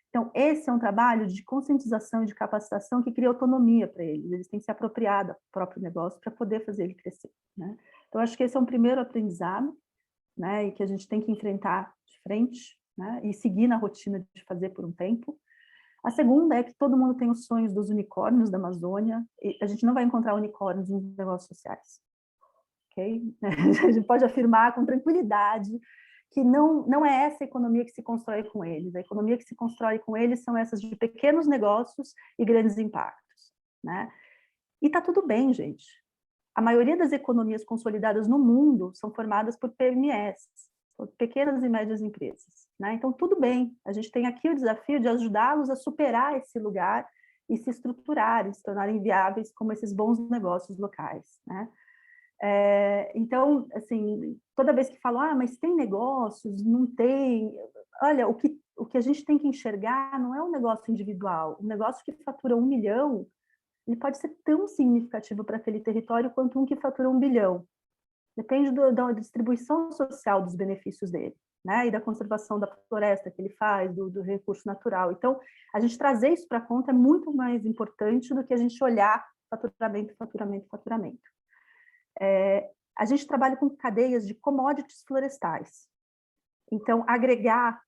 Então, esse é um trabalho de conscientização e de capacitação que cria autonomia para eles. Eles têm que se apropriar do próprio negócio para poder fazer ele crescer, né? Então, acho que esse é um primeiro aprendizado, né, e que a gente tem que enfrentar de frente, né, e seguir na rotina de fazer por um tempo. A segunda é que todo mundo tem os sonhos dos unicórnios da Amazônia, e a gente não vai encontrar unicórnios nos negócios sociais, ok? A gente pode afirmar com tranquilidade que não é essa economia que se constrói com eles. A economia que se constrói com eles são essas de pequenos negócios e grandes impactos, né? E está tudo bem, gente. A maioria das economias consolidadas no mundo são formadas por PMEs, por pequenas e médias empresas, né? Então, tudo bem, a gente tem aqui o desafio de ajudá-los a superar esse lugar e se estruturarem, se tornarem viáveis como esses bons negócios locais, né? Então, assim, toda vez que falam, mas tem negócios, não tem... Olha, o que a gente tem que enxergar não é um negócio individual. Um negócio que fatura 1 milhão, ele pode ser tão significativo para aquele território quanto um que fatura 1 bilhão. Depende da distribuição social dos benefícios dele, né? E da conservação da floresta que ele faz, do recurso natural. Então, a gente trazer isso para a conta é muito mais importante do que a gente olhar faturamento, faturamento, faturamento. A gente trabalha com cadeias de commodities florestais. Então, agregar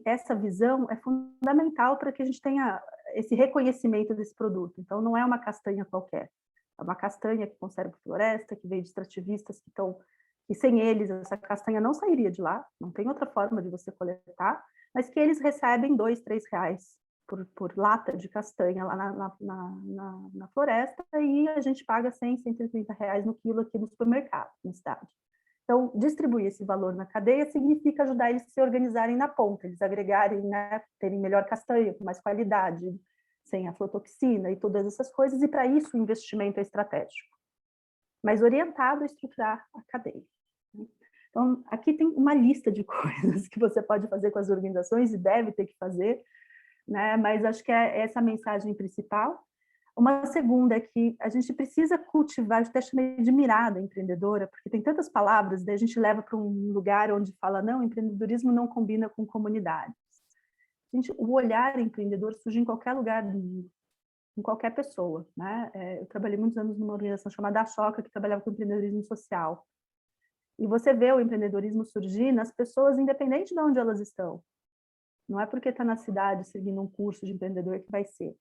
essa visão é fundamental para que a gente tenha esse reconhecimento desse produto. Então, não é uma castanha qualquer. É uma castanha que conserva floresta, que veio de extrativistas que sem eles essa castanha não sairia de lá, não tem outra forma de você coletar, mas que eles recebem R$2, R$3 por lata de castanha lá na floresta, e a gente paga R$100, R$130 no quilo aqui no supermercado, na cidade. Então, distribuir esse valor na cadeia significa ajudar eles a se organizarem na ponta, eles agregarem, né, terem melhor castanha, com mais qualidade, sem aflatoxina e todas essas coisas, e para isso o investimento é estratégico, mas orientado a estruturar a cadeia. Então, aqui tem uma lista de coisas que você pode fazer com as organizações e deve ter que fazer, né? Mas acho que é essa a mensagem principal. Uma segunda é que a gente precisa cultivar, eu até chamei de mirada empreendedora, porque tem tantas palavras, daí a gente leva para um lugar onde fala, não, empreendedorismo não combina com comunidades. Gente, o olhar empreendedor surge em qualquer lugar do mundo, em qualquer pessoa, né? Eu trabalhei muitos anos numa organização chamada Ashoka, que trabalhava com empreendedorismo social. E você vê o empreendedorismo surgir nas pessoas, independente de onde elas estão. Não é porque está na cidade seguindo um curso de empreendedor que vai ser.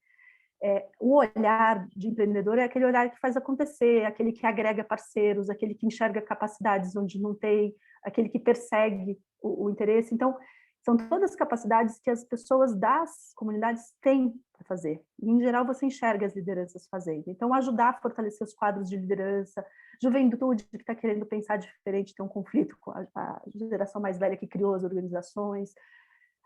O olhar de empreendedor é aquele olhar que faz acontecer, aquele que agrega parceiros, aquele que enxerga capacidades onde não tem, aquele que persegue o interesse. Então, são todas as capacidades que as pessoas das comunidades têm para fazer. E, em geral, você enxerga as lideranças fazendo. Então, ajudar a fortalecer os quadros de liderança, juventude que está querendo pensar diferente, tem um conflito com a geração mais velha que criou as organizações.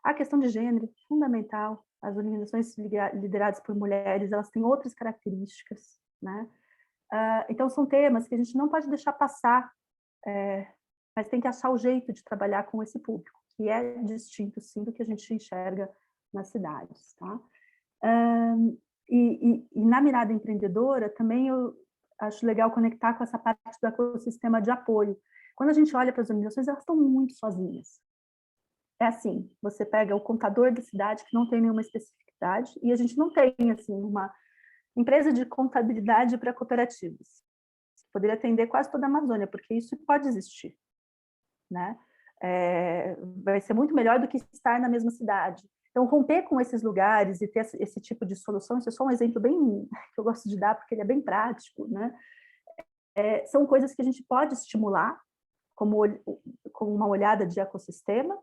A questão de gênero, fundamental. As organizações lideradas por mulheres, elas têm outras características, né? Então, são temas que a gente não pode deixar passar, mas tem que achar o jeito de trabalhar com esse público, que é distinto, sim, do que a gente enxerga nas cidades, tá? E na mirada empreendedora, também eu acho legal conectar com essa parte do ecossistema de apoio. Quando a gente olha para as organizações, elas estão muito sozinhas. É assim, você pega o contador da cidade, que não tem nenhuma especificidade, e a gente não tem, assim, uma empresa de contabilidade para cooperativas. Poderia atender quase toda a Amazônia, porque isso pode existir, né? Vai ser muito melhor do que estar na mesma cidade. Então, romper com esses lugares e ter esse tipo de solução, isso é só um exemplo bem que eu gosto de dar, porque ele é bem prático, né? São coisas que a gente pode estimular, como uma olhada de ecossistema,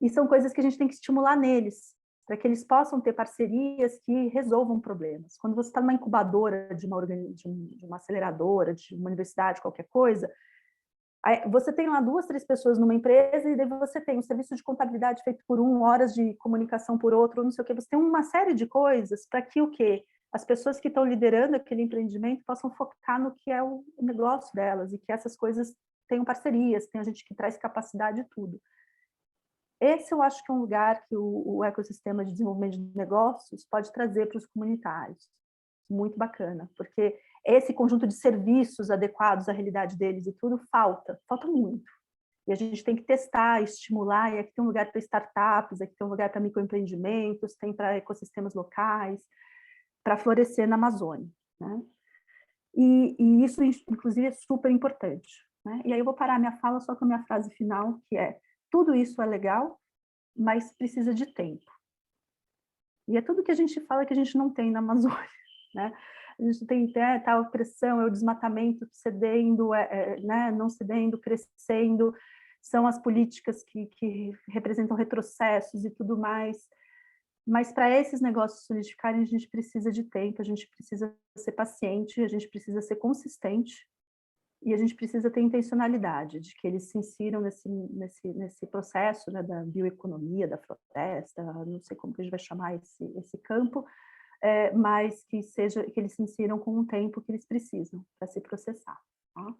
e são coisas que a gente tem que estimular neles, para que eles possam ter parcerias que resolvam problemas. Quando você está numa incubadora de uma aceleradora, de uma universidade, qualquer coisa, você tem lá 2, 3 pessoas numa empresa e daí você tem um serviço de contabilidade feito por um, horas de comunicação por outro, não sei o quê. Você tem uma série de coisas para que o quê? As pessoas que estão liderando aquele empreendimento possam focar no que é o negócio delas e que essas coisas tenham parcerias, tem a gente que traz capacidade e tudo. Esse eu acho que é um lugar que o ecossistema de desenvolvimento de negócios pode trazer para os comunitários. Muito bacana, porque esse conjunto de serviços adequados à realidade deles e tudo falta muito. E a gente tem que testar, estimular, e aqui tem um lugar para startups, aqui tem um lugar para microempreendimentos, tem para ecossistemas locais, para florescer na Amazônia, né? E isso, inclusive, é super importante, né? E aí eu vou parar a minha fala só com a minha frase final, que é: tudo isso é legal, mas precisa de tempo. E é tudo que a gente fala que a gente não tem na Amazônia, né? A gente tem tal pressão, é o desmatamento cedendo, né? Não cedendo, crescendo, são as políticas que representam retrocessos e tudo mais. Mas para esses negócios solidificarem, a gente precisa de tempo, a gente precisa ser paciente, a gente precisa ser consistente, e a gente precisa ter intencionalidade de que eles se insiram nesse processo, né, da bioeconomia, da floresta, não sei como que a gente vai chamar esse campo, mas que eles se insiram com o tempo que eles precisam para se processar. Tá?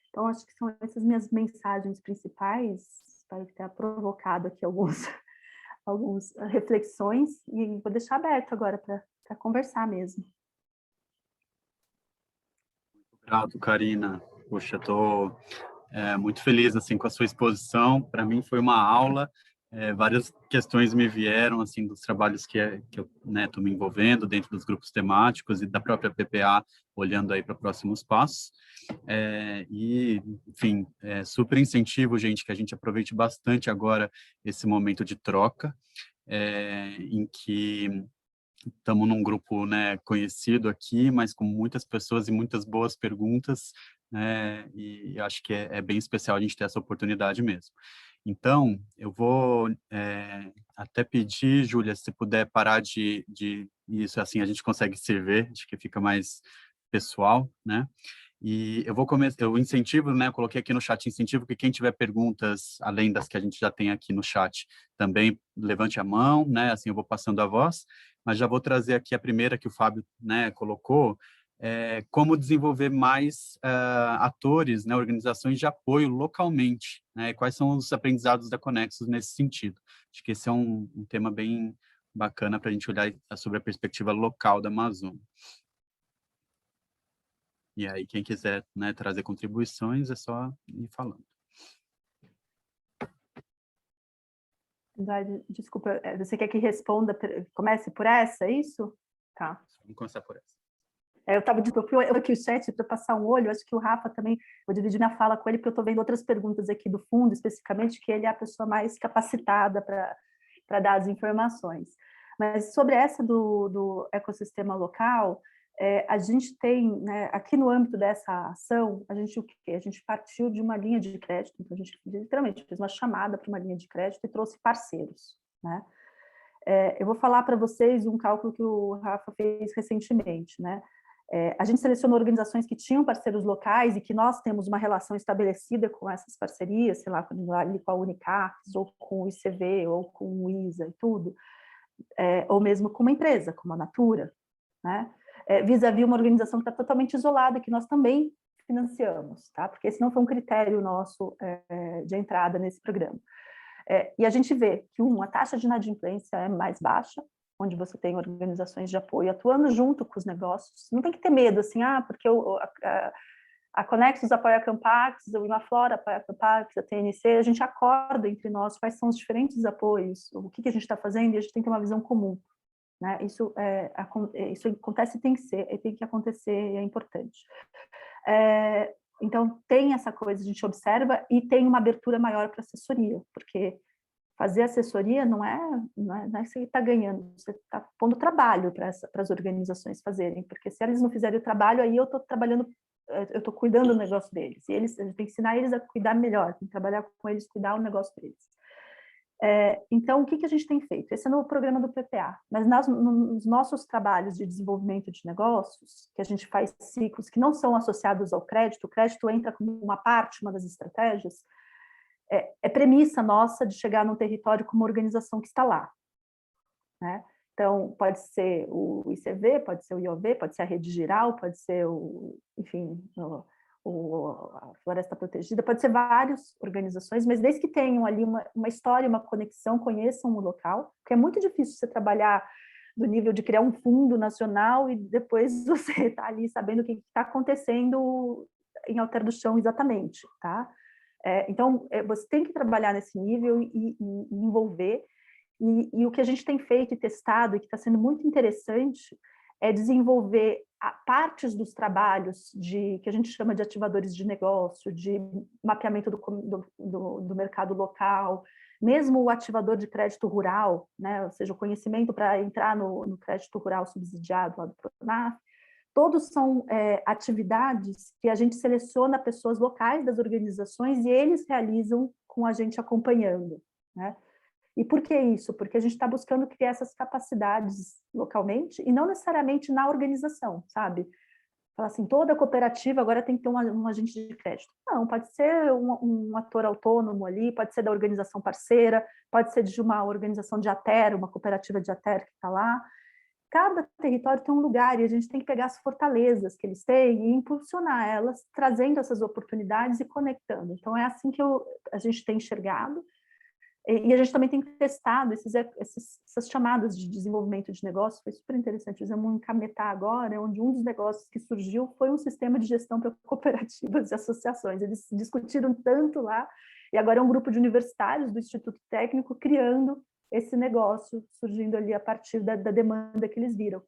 Então, acho que são essas minhas mensagens principais, espero que tenha provocado aqui algumas reflexões, e vou deixar aberto agora para conversar mesmo. Obrigado, Karina. Poxa, estou muito feliz assim com a sua exposição. Para mim foi uma aula. Várias questões me vieram assim dos trabalhos que eu estou me envolvendo dentro dos grupos temáticos e da própria PPA, olhando aí para próximos passos. E, enfim, super incentivo, gente, que a gente aproveite bastante agora esse momento de troca, em que estamos num grupo, né, conhecido aqui, mas com muitas pessoas e muitas boas perguntas, né, e acho que é bem especial a gente ter essa oportunidade mesmo. Então, eu vou até pedir, Júlia, se puder parar de isso, assim a gente consegue se ver, acho que fica mais pessoal, né? E eu vou começar, eu incentivo, né, eu coloquei aqui no chat, incentivo que quem tiver perguntas, além das que a gente já tem aqui no chat, também levante a mão, né, assim eu vou passando a voz, mas já vou trazer aqui a primeira que o Fábio, né, colocou, como desenvolver mais atores, né, organizações de apoio localmente, né, quais são os aprendizados da Conexus nesse sentido. Acho que esse é um tema bem bacana para a gente olhar sobre a perspectiva local da Amazônia. E aí, quem quiser, né, trazer contribuições, é só ir falando. Desculpa, você quer que responda, comece por essa, é isso? Tá. Vamos começar por essa. Eu fui aqui o chat para passar um olho, acho que o Rafa também, vou dividir minha fala com ele, porque eu estou vendo outras perguntas aqui do fundo, especificamente, que ele é a pessoa mais capacitada para dar as informações. Mas sobre essa do ecossistema local, a gente tem, né, aqui no âmbito dessa ação, a gente partiu de uma linha de crédito, então a gente literalmente fez uma chamada para uma linha de crédito e trouxe parceiros, né? Eu vou falar para vocês um cálculo que o Rafa fez recentemente, né? A gente selecionou organizações que tinham parceiros locais e que nós temos uma relação estabelecida com essas parcerias, sei lá, com a Unicafes, ou com o ICV, ou com o ISA e tudo, ou mesmo com uma empresa, como a Natura, né? Vis-à-vis uma organização que está totalmente isolada, que nós também financiamos, tá? Porque esse não foi um critério nosso de entrada nesse programa. E a gente vê que, a taxa de inadimplência é mais baixa, onde você tem organizações de apoio atuando junto com os negócios. Não tem que ter medo, assim, porque a Conexus apoia a Campax, o Imaflora apoia a Campax, a TNC, a gente acorda entre nós quais são os diferentes apoios, o que a gente está fazendo, e a gente tem que ter uma visão comum, né? Isso acontece e tem que acontecer, e é importante. Então, tem essa coisa, a gente observa, e tem uma abertura maior para assessoria, porque fazer assessoria não é que você está ganhando, você está pondo trabalho para as organizações fazerem, porque se eles não fizerem o trabalho, aí eu estou cuidando do negócio deles, e a gente tem que ensinar eles a cuidar melhor, tem que trabalhar com eles, cuidar o negócio deles. Então, o que a gente tem feito? Esse é no programa do PPA, mas nos nossos trabalhos de desenvolvimento de negócios, que a gente faz ciclos que não são associados ao crédito, o crédito entra como uma parte, uma das estratégias, é premissa nossa de chegar num território com uma organização que está lá, né? Então, pode ser o ICV, pode ser o IOV, pode ser a Rede Giral, pode ser a Floresta Protegida, pode ser várias organizações, mas desde que tenham ali uma história, uma conexão, conheçam o local, porque é muito difícil você trabalhar do nível de criar um fundo nacional e depois você está ali sabendo o que está acontecendo em Alter do Chão exatamente, tá? Então, você tem que trabalhar nesse nível e envolver, e o que a gente tem feito e testado, e que está sendo muito interessante, é desenvolver partes dos trabalhos que a gente chama de ativadores de negócio, de mapeamento do mercado local, mesmo o ativador de crédito rural, né? Ou seja, o conhecimento para entrar no crédito rural subsidiado lá do Pronaf. Todos são atividades que a gente seleciona pessoas locais das organizações e eles realizam com a gente acompanhando, né? E por que isso? Porque a gente está buscando criar essas capacidades localmente e não necessariamente na organização, sabe? Falar assim, toda cooperativa agora tem que ter um agente de crédito. Não, pode ser um ator autônomo ali, pode ser da organização parceira, pode ser de uma organização de ATER, uma cooperativa de ATER que está lá. Cada território tem um lugar e a gente tem que pegar as fortalezas que eles têm e impulsionar elas, trazendo essas oportunidades e conectando. Então, é assim que a gente tem enxergado. E a gente também tem testado essas chamadas de desenvolvimento de negócio, foi super interessante. Fizemos um Cametá agora, onde um dos negócios que surgiu foi um sistema de gestão para cooperativas e associações. Eles discutiram tanto lá, e agora é um grupo de universitários do Instituto Técnico criando esse negócio, surgindo ali a partir da demanda que eles viram.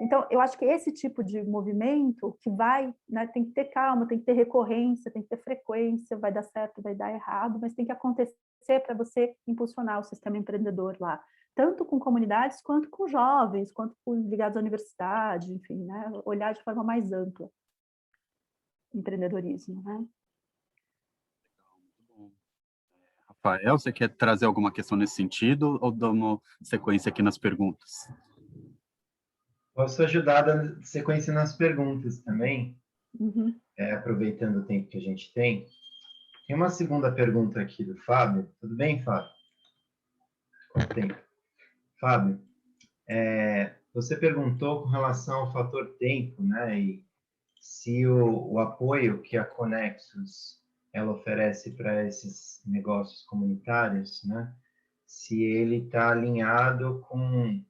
Então, eu acho que esse tipo de movimento que vai, né, tem que ter calma, tem que ter recorrência, tem que ter frequência, vai dar certo, vai dar errado, mas tem que acontecer para você impulsionar o sistema empreendedor lá, tanto com comunidades, quanto com jovens, quanto com ligados à universidade, enfim, né, olhar de forma mais ampla empreendedorismo, né? Rafael, você quer trazer alguma questão nesse sentido ou dar uma sequência aqui nas perguntas? Posso ajudar dando sequência nas perguntas também, Uhum. aproveitando o tempo que a gente tem. Tem uma segunda pergunta aqui do Fábio. Tudo bem, Fábio? Quanto tempo? Fábio, você perguntou com relação ao fator tempo, né? E se o apoio que a Conexus ela oferece para esses negócios comunitários, né? Se ele está alinhado com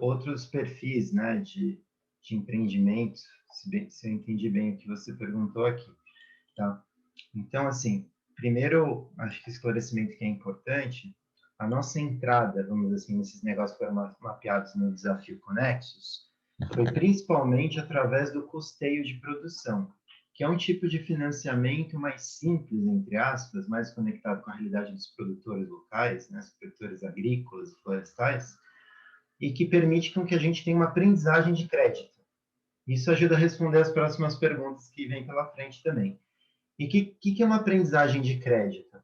outros perfis, né, de empreendimentos, se eu entendi bem o que você perguntou aqui, tá? Então, assim, primeiro, acho que esclarecimento que é importante, a nossa entrada, vamos dizer assim, nesses negócios que foram mapeados no Desafio Conexus, foi principalmente através do custeio de produção, que é um tipo de financiamento mais simples, entre aspas, mais conectado com a realidade dos produtores locais, né, os produtores agrícolas e florestais, e que permite com que a gente tenha uma aprendizagem de crédito. Isso ajuda a responder as próximas perguntas que vêm pela frente também. E o que é uma aprendizagem de crédito?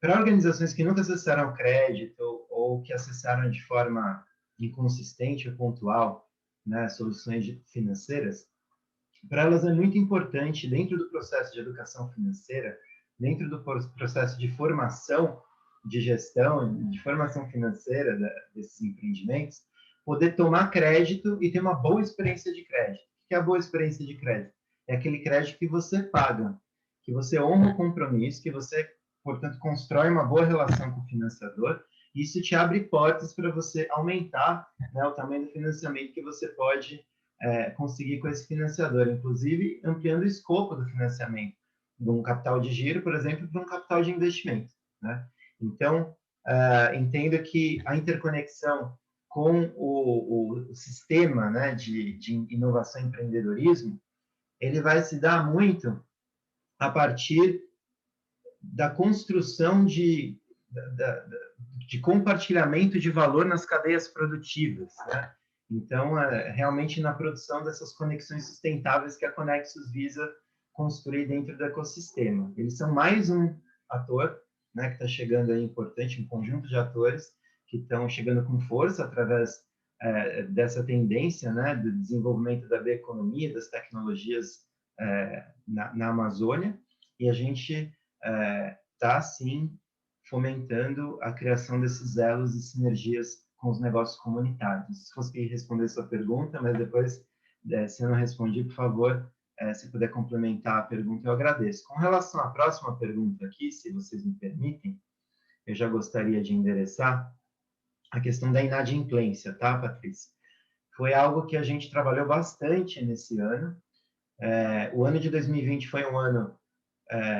Para organizações que nunca acessaram crédito ou que acessaram de forma inconsistente ou pontual, né, soluções financeiras, para elas é muito importante, dentro do processo de educação financeira, dentro do processo de formação de gestão, de formação financeira desses empreendimentos, poder tomar crédito e ter uma boa experiência de crédito. O que é a boa experiência de crédito? É aquele crédito que você paga, que você honra o compromisso, que você, portanto, constrói uma boa relação com o financiador, e isso te abre portas para você aumentar, né, o tamanho do financiamento que você pode conseguir com esse financiador, inclusive ampliando o escopo do financiamento, de um capital de giro, por exemplo, para um capital de investimento, né? Então, entendo que a interconexão com o sistema, né, de inovação e empreendedorismo, ele vai se dar muito a partir da construção de compartilhamento de valor nas cadeias produtivas, né? Então, realmente na produção dessas conexões sustentáveis que a Conexus visa construir dentro do ecossistema. Eles são mais um ator, né, que está chegando aí importante, um conjunto de atores que estão chegando com força através dessa tendência, né, do desenvolvimento da bioeconomia, das tecnologias na Amazônia, e a gente está, sim, fomentando a criação desses elos e sinergias com os negócios comunitários. Se consegui responder a sua pergunta, mas depois, se eu não respondi, por favor, se puder complementar a pergunta, eu agradeço. Com relação à próxima pergunta aqui, se vocês me permitem, eu já gostaria de endereçar a questão da inadimplência, tá, Patrícia? Foi algo que a gente trabalhou bastante nesse ano. O ano de 2020 foi um ano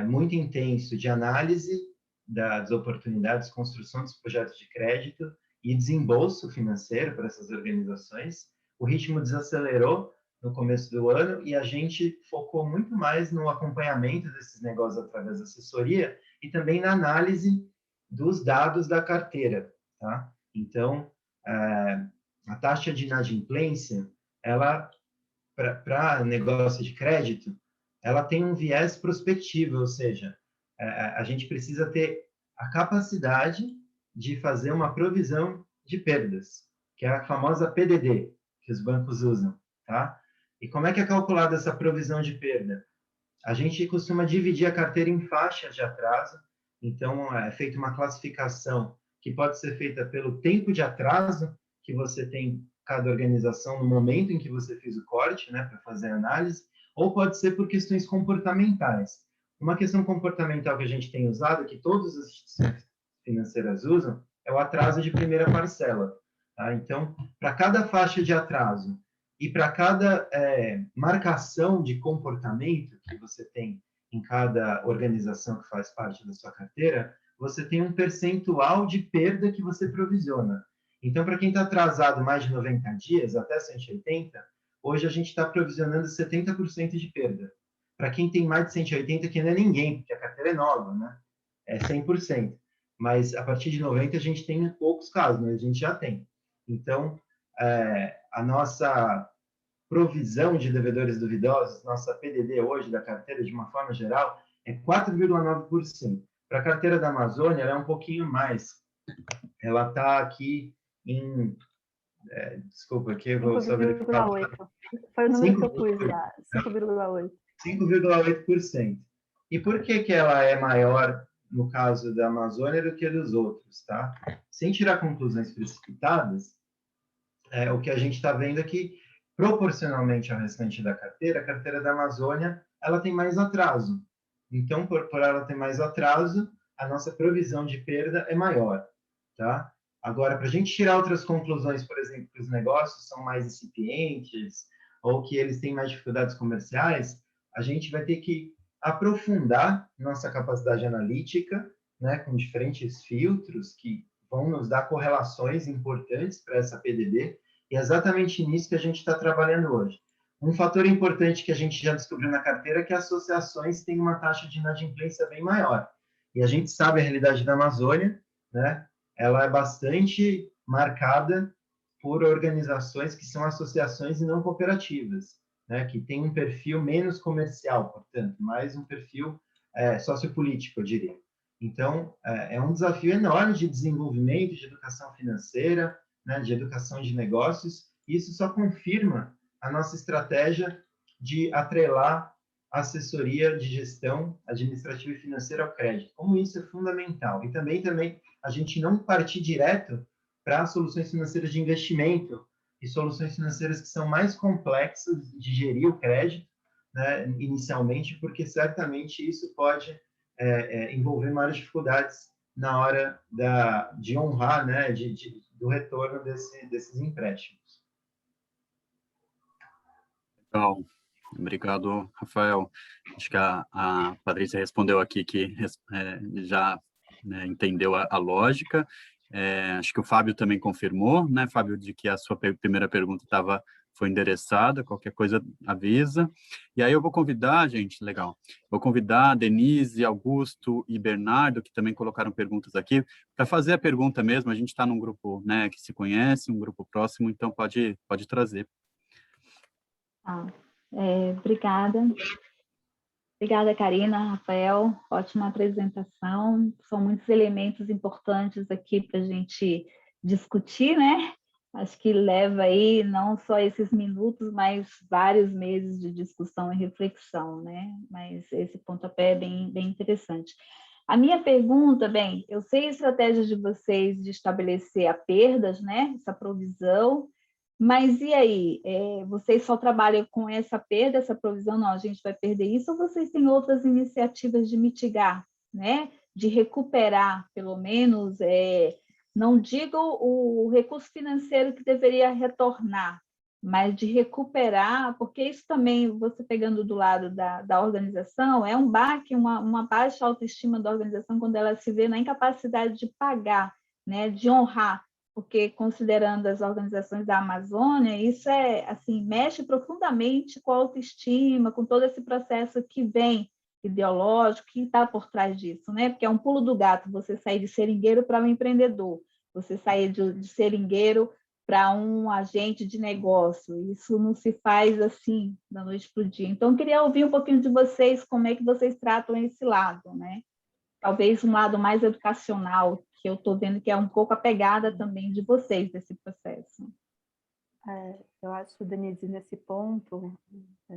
muito intenso de análise das oportunidades, construção dos projetos de crédito e desembolso financeiro para essas organizações. O ritmo desacelerou no começo do ano e a gente focou muito mais no acompanhamento desses negócios através da assessoria e também na análise dos dados da carteira, tá? Então, a taxa de inadimplência, ela, para negócio de crédito, ela tem um viés prospectivo, ou seja, a gente precisa ter a capacidade de fazer uma provisão de perdas, que é a famosa PDD, que os bancos usam, tá? E como é que é calculada essa provisão de perda? A gente costuma dividir a carteira em faixas de atraso, então é feita uma classificação que pode ser feita pelo tempo de atraso que você tem cada organização no momento em que você fez o corte, né, para fazer a análise, ou pode ser por questões comportamentais. Uma questão comportamental que a gente tem usado, que todas as instituições financeiras usam, é o atraso de primeira parcela. Tá? Então, para cada faixa de atraso e para cada marcação de comportamento que você tem em cada organização que faz parte da sua carteira, você tem um percentual de perda que você provisiona. Então, para quem está atrasado mais de 90 dias, até 180, hoje a gente está provisionando 70% de perda. Para quem tem mais de 180, que não é ninguém, porque a carteira é nova, né? É 100%. Mas a partir de 90 a gente tem poucos casos, mas a gente já tem. Então, a nossa provisão de devedores duvidosos, nossa PDD hoje da carteira, de uma forma geral, é 4,9%. Para a carteira da Amazônia, ela é um pouquinho mais. Ela está aqui em... desculpa, aqui eu vou só verificar. 5,8%. Foi o número que eu pus lá, 5,8%. 5,8%. E por que ela é maior no caso da Amazônia do que dos outros, tá? Sem tirar conclusões precipitadas, o que a gente está vendo é que, proporcionalmente ao restante da carteira, a carteira da Amazônia, ela tem mais atraso. Então, por ela ter mais atraso, a nossa provisão de perda é maior, tá? Agora, para a gente tirar outras conclusões, por exemplo, que os negócios são mais incipientes ou que eles têm mais dificuldades comerciais, a gente vai ter que aprofundar nossa capacidade analítica, né, com diferentes filtros que vão nos dar correlações importantes para essa PDD, e é exatamente nisso que a gente está trabalhando hoje. Um fator importante que a gente já descobriu na carteira é que associações têm uma taxa de inadimplência bem maior. E a gente sabe a realidade da Amazônia, né? Ela é bastante marcada por organizações que são associações e não cooperativas, né? Que tem um perfil menos comercial, portanto, mais um perfil sociopolítico, eu diria. Então, é um desafio enorme de desenvolvimento, de educação financeira, né, de educação de negócios, e isso só confirma a nossa estratégia de atrelar a assessoria de gestão administrativa e financeira ao crédito. Como isso é fundamental. E também a gente não partir direto para soluções financeiras de investimento e soluções financeiras que são mais complexas de gerir o crédito, né, inicialmente, porque certamente isso pode envolver maiores dificuldades na hora de honrar, né, do retorno desses empréstimos. Então, obrigado, Rafael. Acho que a Patrícia respondeu aqui que já entendeu a lógica. Acho que o Fábio também confirmou, né, Fábio, de que a sua primeira pergunta foi endereçada, qualquer coisa avisa. E aí eu vou convidar, gente, legal, vou convidar a Denise, Augusto e Bernardo, que também colocaram perguntas aqui, para fazer a pergunta mesmo. A gente está num grupo, né, que se conhece, um grupo próximo, então pode trazer. Obrigada. Obrigada, Karina, Rafael, ótima apresentação. São muitos elementos importantes aqui para a gente discutir, né? Acho que leva aí não só esses minutos, mas vários meses de discussão e reflexão, né? Mas esse pontapé é bem interessante. A minha pergunta, bem, eu sei a estratégia de vocês de estabelecer a perdas, né? Essa provisão, mas e aí? Vocês só trabalham com essa perda, essa provisão? Não, a gente vai perder isso, ou vocês têm outras iniciativas de mitigar, né? De recuperar, pelo menos, não digo o recurso financeiro que deveria retornar, mas de recuperar, porque isso também, você pegando do lado da organização, é um baque, uma baixa autoestima da organização quando ela se vê na incapacidade de pagar, né, de honrar, porque considerando as organizações da Amazônia, isso assim, mexe profundamente com a autoestima, com todo esse processo que vem ideológico, que está por trás disso, né? Porque é um pulo do gato você sair de seringueiro para um empreendedor, você sair de seringueiro para um agente de negócio. Isso não se faz assim, da noite para o dia. Então, eu queria ouvir um pouquinho de vocês, como é que vocês tratam esse lado, né? Talvez um lado mais educacional, que eu estou vendo que é um pouco a pegada também de vocês desse processo. Eu acho, Denise, nesse ponto,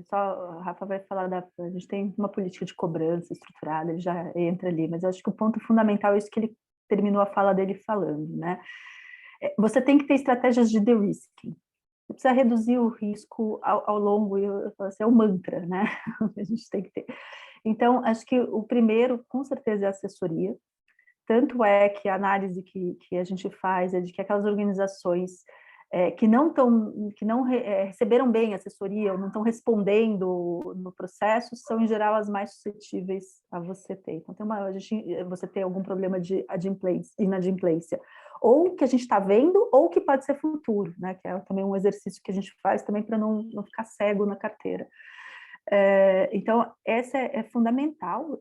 só o Rafa vai falar a gente tem uma política de cobrança estruturada, ele já entra ali, mas eu acho que o ponto fundamental é isso que ele terminou a fala dele falando, né? Você tem que ter estratégias de de-risking. Você precisa reduzir o risco ao longo, eu falo assim, é o mantra, né? A gente tem que ter. Então, acho que o primeiro, com certeza, é a assessoria. Tanto é que a análise que a gente faz é de que aquelas organizações que não receberam bem a assessoria ou não estão respondendo no processo são, em geral, as mais suscetíveis a você ter. Então, você ter algum problema de inadimplência, ou que a gente está vendo, ou que pode ser futuro, né? Que é também um exercício que a gente faz também para não ficar cego na carteira. Então, essa é fundamental,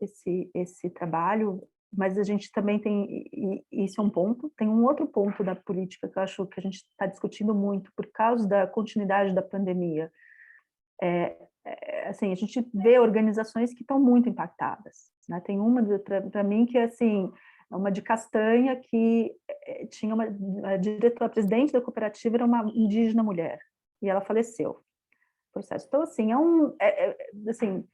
esse trabalho, mas a gente também tem, e isso é um ponto, tem um outro ponto da política que eu acho que a gente está discutindo muito por causa da continuidade da pandemia. Assim, a gente vê organizações que estão muito impactadas, né? Tem uma, para mim, que é assim, uma de Castanha, que tinha a presidente da cooperativa era uma indígena mulher, e ela faleceu. Processo. Então, assim, assim,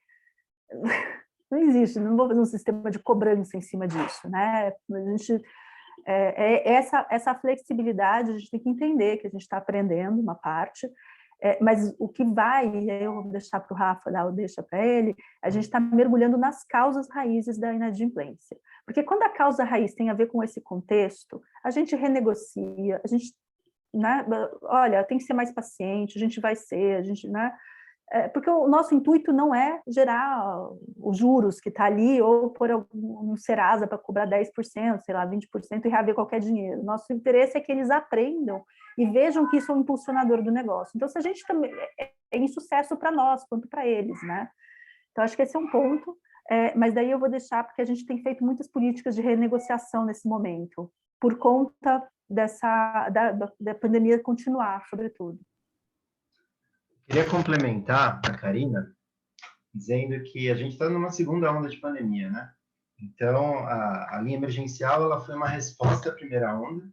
não existe, não vou fazer um sistema de cobrança em cima disso, né? A gente, essa flexibilidade, a gente tem que entender que a gente está aprendendo uma parte, mas o que vai, eu vou deixar para o Rafa, ou deixa para ele, a gente está mergulhando nas causas raízes da inadimplência. Porque quando a causa raiz tem a ver com esse contexto, a gente renegocia, a gente, né, olha, tem que ser mais paciente, a gente vai ser, a gente, né? Porque o nosso intuito não é gerar os juros que está ali ou pôr um Serasa para cobrar 10%, sei lá, 20% e reaver qualquer dinheiro. Nosso interesse é que eles aprendam e vejam que isso é um impulsionador do negócio. Então, se a gente também é insucesso para nós, quanto para eles, né? Então, acho que esse é um ponto, mas daí eu vou deixar, porque a gente tem feito muitas políticas de renegociação nesse momento, por conta da pandemia continuar, sobretudo. Queria complementar a Karina, dizendo que a gente está numa segunda onda de pandemia, né? Então, a linha emergencial ela foi uma resposta à primeira onda,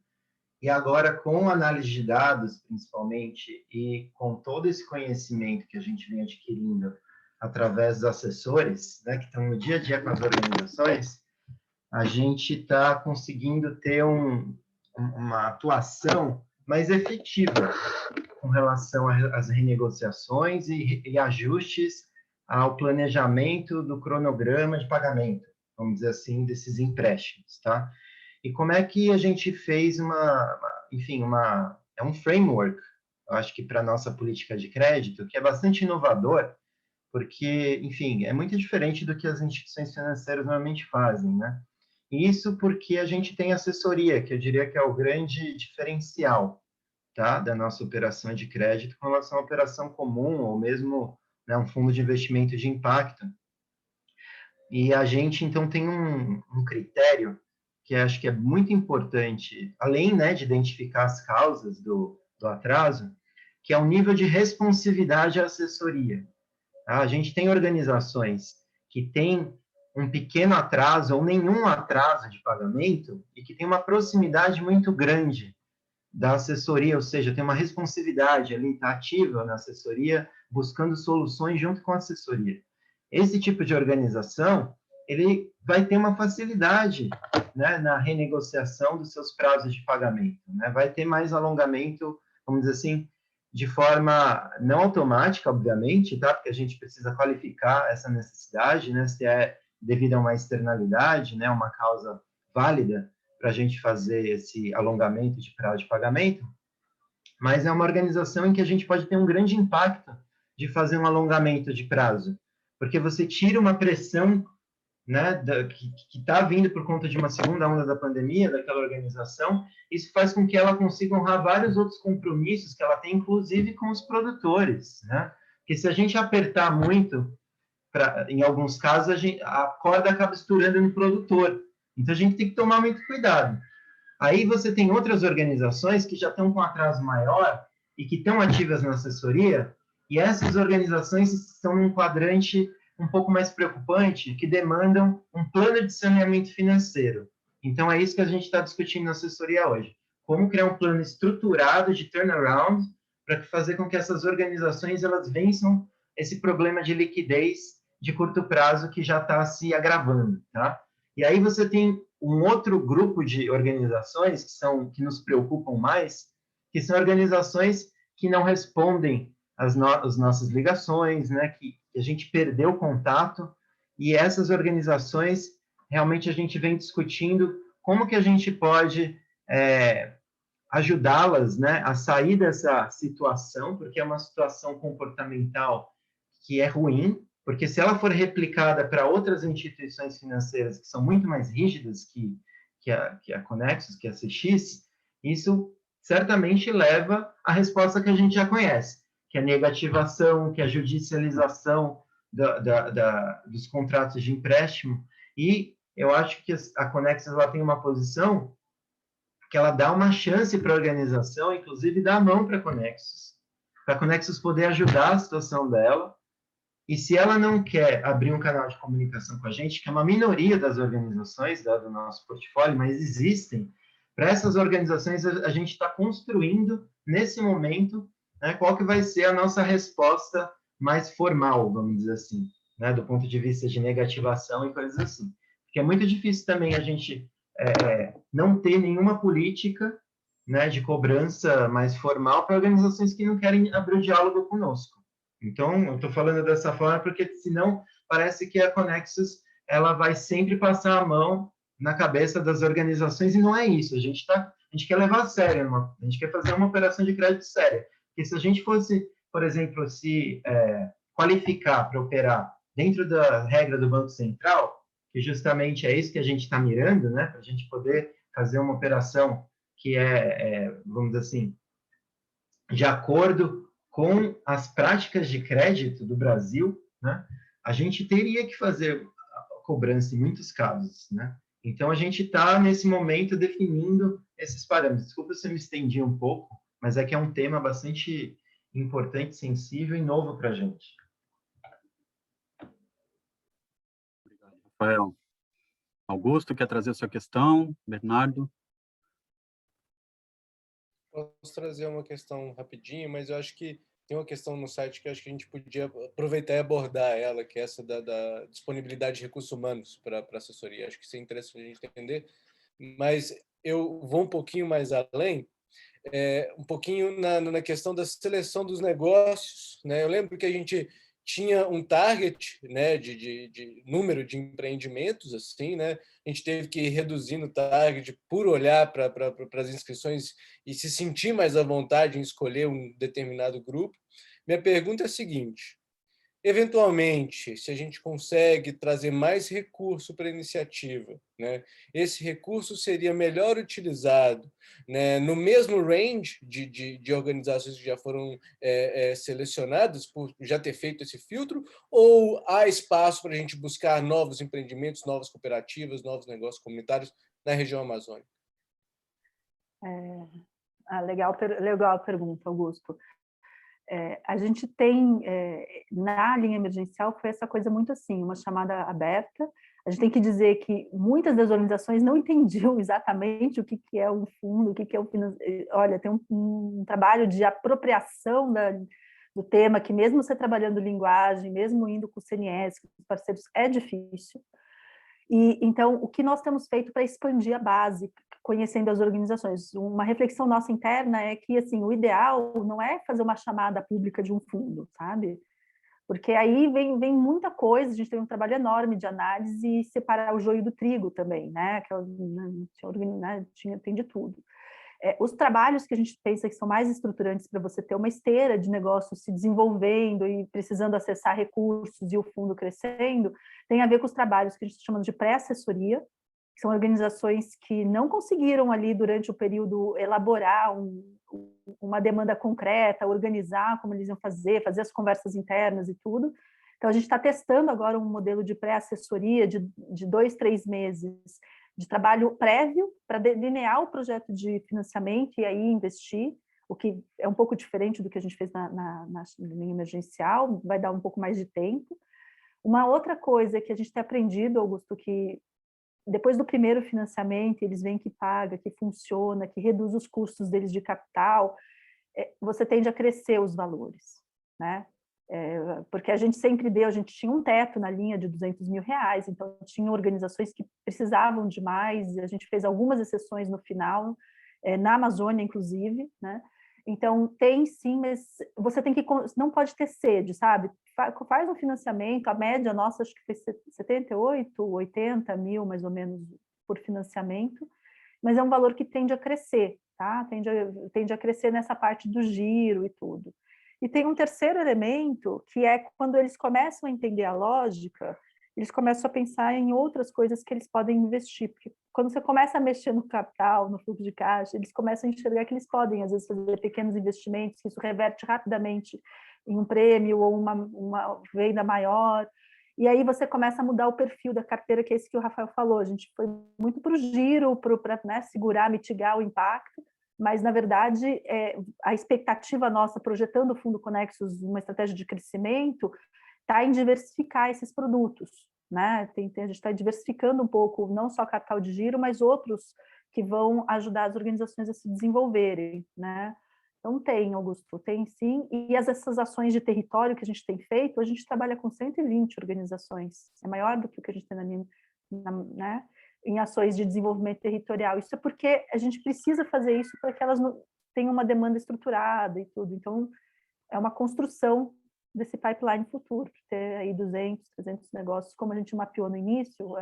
e agora, com análise de dados, principalmente, e com todo esse conhecimento que a gente vem adquirindo através dos assessores, né, que estão no dia a dia com as organizações, a gente está conseguindo ter uma atuação mais efetiva com relação às renegociações e ajustes ao planejamento do cronograma de pagamento, vamos dizer assim, desses empréstimos, tá? E como é que a gente fez é um framework, eu acho que para a nossa política de crédito, que é bastante inovador, porque, enfim, é muito diferente do que as instituições financeiras normalmente fazem, né? E isso porque a gente tem assessoria, que eu diria que é o grande diferencial, tá, da nossa operação de crédito com relação à operação comum, ou mesmo, né, um fundo de investimento de impacto. E a gente, então, tem um critério que acho que é muito importante, além, né, de identificar as causas do atraso, que é o nível de responsividade à assessoria. Tá? A gente tem organizações que têm um pequeno atraso ou nenhum atraso de pagamento e que tem uma proximidade muito grande da assessoria, ou seja, tem uma responsividade ali, está ativa na assessoria, buscando soluções junto com a assessoria. Esse tipo de organização, ele vai ter uma facilidade, né, na renegociação dos seus prazos de pagamento, né? Vai ter mais alongamento, vamos dizer assim, de forma não automática, obviamente, tá? Porque a gente precisa qualificar essa necessidade, né? Se é devido a uma externalidade, né, uma causa válida para a gente fazer esse alongamento de prazo de pagamento, mas é uma organização em que a gente pode ter um grande impacto de fazer um alongamento de prazo, porque você tira uma pressão, né, que está vindo por conta de uma segunda onda da pandemia daquela organização. Isso faz com que ela consiga honrar vários outros compromissos que ela tem, inclusive com os produtores, né? Porque se a gente apertar muito, em alguns casos, a corda acaba estourando no produtor. Então, a gente tem que tomar muito cuidado. Aí você tem outras organizações que já estão com atraso maior e que estão ativas na assessoria, e essas organizações estão num quadrante um pouco mais preocupante, que demandam um plano de saneamento financeiro. Então, é isso que a gente está discutindo na assessoria hoje. Como criar um plano estruturado de turnaround para fazer com que essas organizações elas vençam esse problema de liquidez de curto prazo que já está se agravando, tá? E aí você tem um outro grupo de organizações que nos preocupam mais, que são organizações que não respondem às nossas ligações, né? Que a gente perdeu o contato e essas organizações, realmente a gente vem discutindo como que a gente pode ajudá-las, né, a sair dessa situação, porque é uma situação comportamental que é ruim, porque se ela for replicada para outras instituições financeiras que são muito mais rígidas que a Conexus, que a CX, isso certamente leva à resposta que a gente já conhece, que é a negativação, que é a judicialização dos contratos de empréstimo, e eu acho que a Conexus ela tem uma posição que ela dá uma chance para a organização, inclusive dá a mão para a Conexus poder ajudar a situação dela, e se ela não quer abrir um canal de comunicação com a gente, que é uma minoria das organizações, dado o nosso portfólio, mas existem, para essas organizações a gente está construindo, nesse momento, né, qual que vai ser a nossa resposta mais formal, vamos dizer assim, né, do ponto de vista de negativação e coisas assim. Porque é muito difícil também a gente não ter nenhuma política, né, de cobrança mais formal para organizações que não querem abrir o diálogo conosco. Então, eu estou falando dessa forma porque, senão, parece que a Conexus ela vai sempre passar a mão na cabeça das organizações, e não é isso. A gente quer levar a sério, a gente quer fazer uma operação de crédito séria. Porque se a gente fosse, por exemplo, se qualificar para operar dentro da regra do Banco Central, que justamente é isso que a gente está mirando, né, para a gente poder fazer uma operação que vamos dizer assim, de acordo com as práticas de crédito do Brasil, né, a gente teria que fazer a cobrança em muitos casos, né? Então, a gente está, nesse momento, definindo esses parâmetros. Desculpa se eu me estendi um pouco, mas é que é um tema bastante importante, sensível e novo para a gente. Obrigado, Rafael. Augusto, quer trazer a sua questão? Bernardo? Posso trazer uma questão rapidinho, mas eu acho que tem uma questão no site que eu acho que a gente podia aproveitar e abordar ela, que é essa da disponibilidade de recursos humanos para assessoria. Acho que isso é interessante a gente entender, mas eu vou um pouquinho mais além, um pouquinho na questão da seleção dos negócios, né? Eu lembro que a gente tinha um target, né, de número de empreendimentos, assim, né? A gente teve que ir reduzindo o target por olhar para as inscrições e se sentir mais à vontade em escolher um determinado grupo. Minha pergunta é a seguinte: eventualmente, se a gente consegue trazer mais recurso para a iniciativa, né, esse recurso seria melhor utilizado, né, no mesmo range de organizações que já foram selecionadas por já ter feito esse filtro, ou há espaço para a gente buscar novos empreendimentos, novas cooperativas, novos negócios comunitários na região amazônica? Legal a pergunta, Augusto. A gente tem, na linha emergencial, foi essa coisa muito assim, uma chamada aberta. A gente tem que dizer que muitas das organizações não entendiam exatamente o que é um fundo, o que é um financiamento. Olha, tem um trabalho de apropriação do tema, que mesmo você trabalhando linguagem, mesmo indo com o CNS, com os parceiros, é difícil. E, então, o que nós temos feito para expandir a base, conhecendo as organizações? Uma reflexão nossa interna é que, assim, o ideal não é fazer uma chamada pública de um fundo, sabe? Porque aí vem muita coisa, a gente tem um trabalho enorme de análise e separar o joio do trigo também, né? Tem de tudo. Os trabalhos que a gente pensa que são mais estruturantes para você ter uma esteira de negócios se desenvolvendo e precisando acessar recursos e o fundo crescendo, tem a ver com os trabalhos que a gente chama de pré-assessoria, que são organizações que não conseguiram ali durante o período elaborar uma demanda concreta, organizar como eles iam fazer as conversas internas e tudo. Então, a gente está testando agora um modelo de pré-assessoria de 2, 3 meses de trabalho prévio para delinear o projeto de financiamento e aí investir, o que é um pouco diferente do que a gente fez na linha emergencial, vai dar um pouco mais de tempo. Uma outra coisa que a gente tem aprendido, Augusto, que depois do primeiro financiamento, eles veem que paga, que funciona, que reduz os custos deles de capital, você tende a crescer os valores, né? Porque a gente tinha um teto na linha de R$200 mil, então tinha organizações que precisavam de mais, e a gente fez algumas exceções no final, na Amazônia, inclusive, né? Então, tem sim, mas você tem que, não pode ter sede, sabe? Faz um financiamento, a média nossa acho que foi 78, 80 mil, mais ou menos, por financiamento, mas é um valor que tende a crescer, tá? Tende a crescer nessa parte do giro e tudo. E tem um terceiro elemento, que é quando eles começam a entender a lógica, eles começam a pensar em outras coisas que eles podem investir, porque quando você começa a mexer no capital, no fluxo de caixa, eles começam a enxergar que eles podem, às vezes, fazer pequenos investimentos, que isso reverte rapidamente em um prêmio ou uma venda maior, e aí você começa a mudar o perfil da carteira, que é esse que o Rafael falou, a gente foi muito para o giro, para né, segurar, mitigar o impacto, mas, na verdade, a expectativa nossa, projetando o Fundo Conexus, uma estratégia de crescimento, está em diversificar esses produtos, né? A gente está diversificando um pouco, não só capital de giro, mas outros que vão ajudar as organizações a se desenvolverem, né? Então tem, Augusto, tem sim, e essas ações de território que a gente tem feito, a gente trabalha com 120 organizações, é maior do que o que a gente tem né? Em ações de desenvolvimento territorial. Isso é porque a gente precisa fazer isso para que elas tenham uma demanda estruturada e tudo. Então, é uma construção desse pipeline futuro, ter aí 200, 300 negócios, como a gente mapeou no início,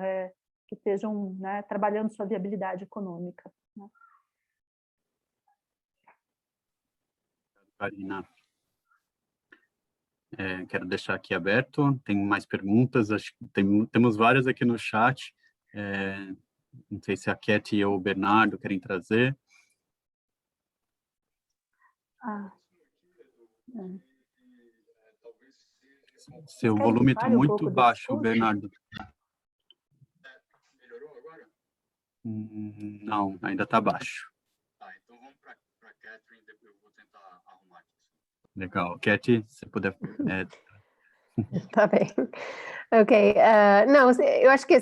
que estejam, né, trabalhando sua viabilidade econômica. Né? Karina, quero deixar aqui aberto, tem mais perguntas, acho que temos várias aqui no chat, não sei se a Cat ou o Bernardo querem trazer. Seu volume está muito baixo, Bernardo. Melhorou agora? Não, ainda está baixo. Tá, então vamos para a Catherine, depois eu vou tentar arrumar aqui. Legal. Cat, se puder... Tá bem. Ok. Não, eu acho que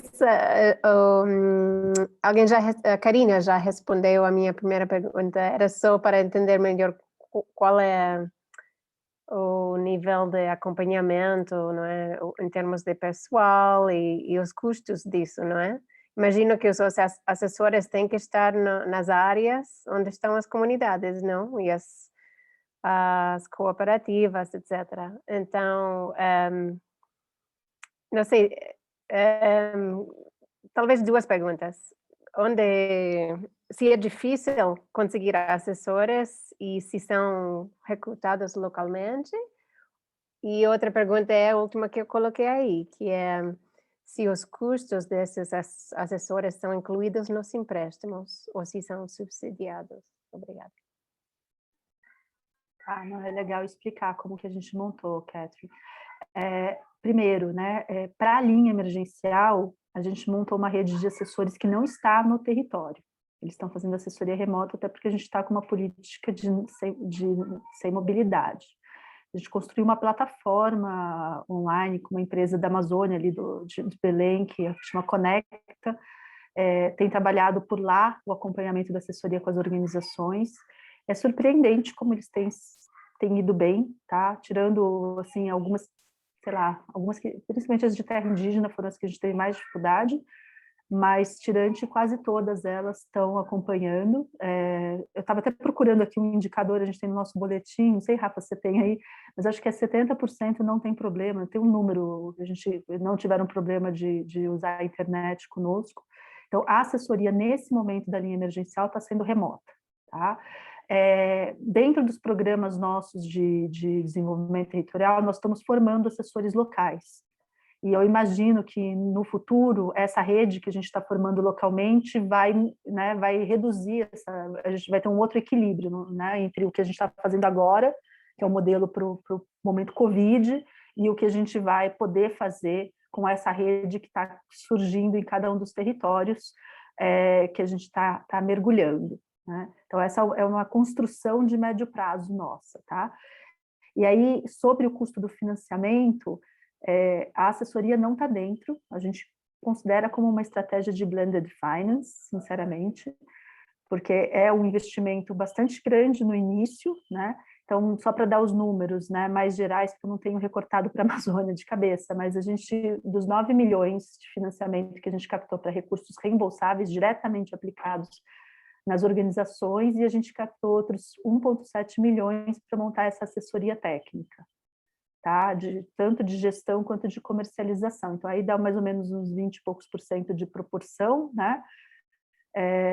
a Karina já respondeu a minha primeira pergunta. Era só para entender melhor qual é o nível de acompanhamento, não é? Em termos de pessoal e os custos disso, não é? Imagino que os assessores têm que estar nas áreas onde estão as comunidades, não? E as cooperativas, etc. Então, não sei, talvez duas perguntas. Se é difícil conseguir assessores e se são recrutados localmente? E outra pergunta é a última que eu coloquei aí, que é se os custos desses assessores são incluídos nos empréstimos ou se são subsidiados. Obrigada. Não, é legal explicar como que a gente montou, Catherine. Primeiro, né, para a linha emergencial, a gente montou uma rede de assessores que não está no território. Eles estão fazendo assessoria remota, até porque a gente está com uma política sem mobilidade. A gente construiu uma plataforma online com uma empresa da Amazônia, ali de Belém, que chama Conecta, tem trabalhado por lá o acompanhamento da assessoria com as organizações. É surpreendente como eles têm ido bem, tá? Tirando, assim, algumas que, principalmente as de terra indígena, foram as que a gente teve mais dificuldade, mas tirante, quase todas elas estão acompanhando. Eu estava até procurando aqui um indicador, a gente tem no nosso boletim, não sei, Rafa, você tem aí, mas acho que 70% não tem problema, tem um número, a gente não tiveram problema de usar a internet conosco. Então, a assessoria, nesse momento da linha emergencial, está sendo remota, tá? Dentro dos programas nossos de desenvolvimento territorial, nós estamos formando assessores locais. E eu imagino que, no futuro, essa rede que a gente está formando localmente vai reduzir, a gente vai ter um outro equilíbrio, né, entre o que a gente está fazendo agora, que é o modelo para o momento Covid, e o que a gente vai poder fazer com essa rede que está surgindo em cada um dos territórios que a gente está mergulhando. Né? Então, essa é uma construção de médio prazo nossa. Tá? E aí, sobre o custo do financiamento, a assessoria não está dentro, a gente considera como uma estratégia de blended finance, sinceramente, porque é um investimento bastante grande no início, né? Então, só para dar os números, né, mais gerais, que eu não tenho recortado para a Amazônia de cabeça, mas a gente, dos 9 milhões de financiamento que a gente captou para recursos reembolsáveis diretamente aplicados nas organizações, e a gente captou outros 1,7 milhões para montar essa assessoria técnica, tá? Tanto de gestão quanto de comercialização. Então, aí dá mais ou menos uns 20 e poucos % de proporção, né?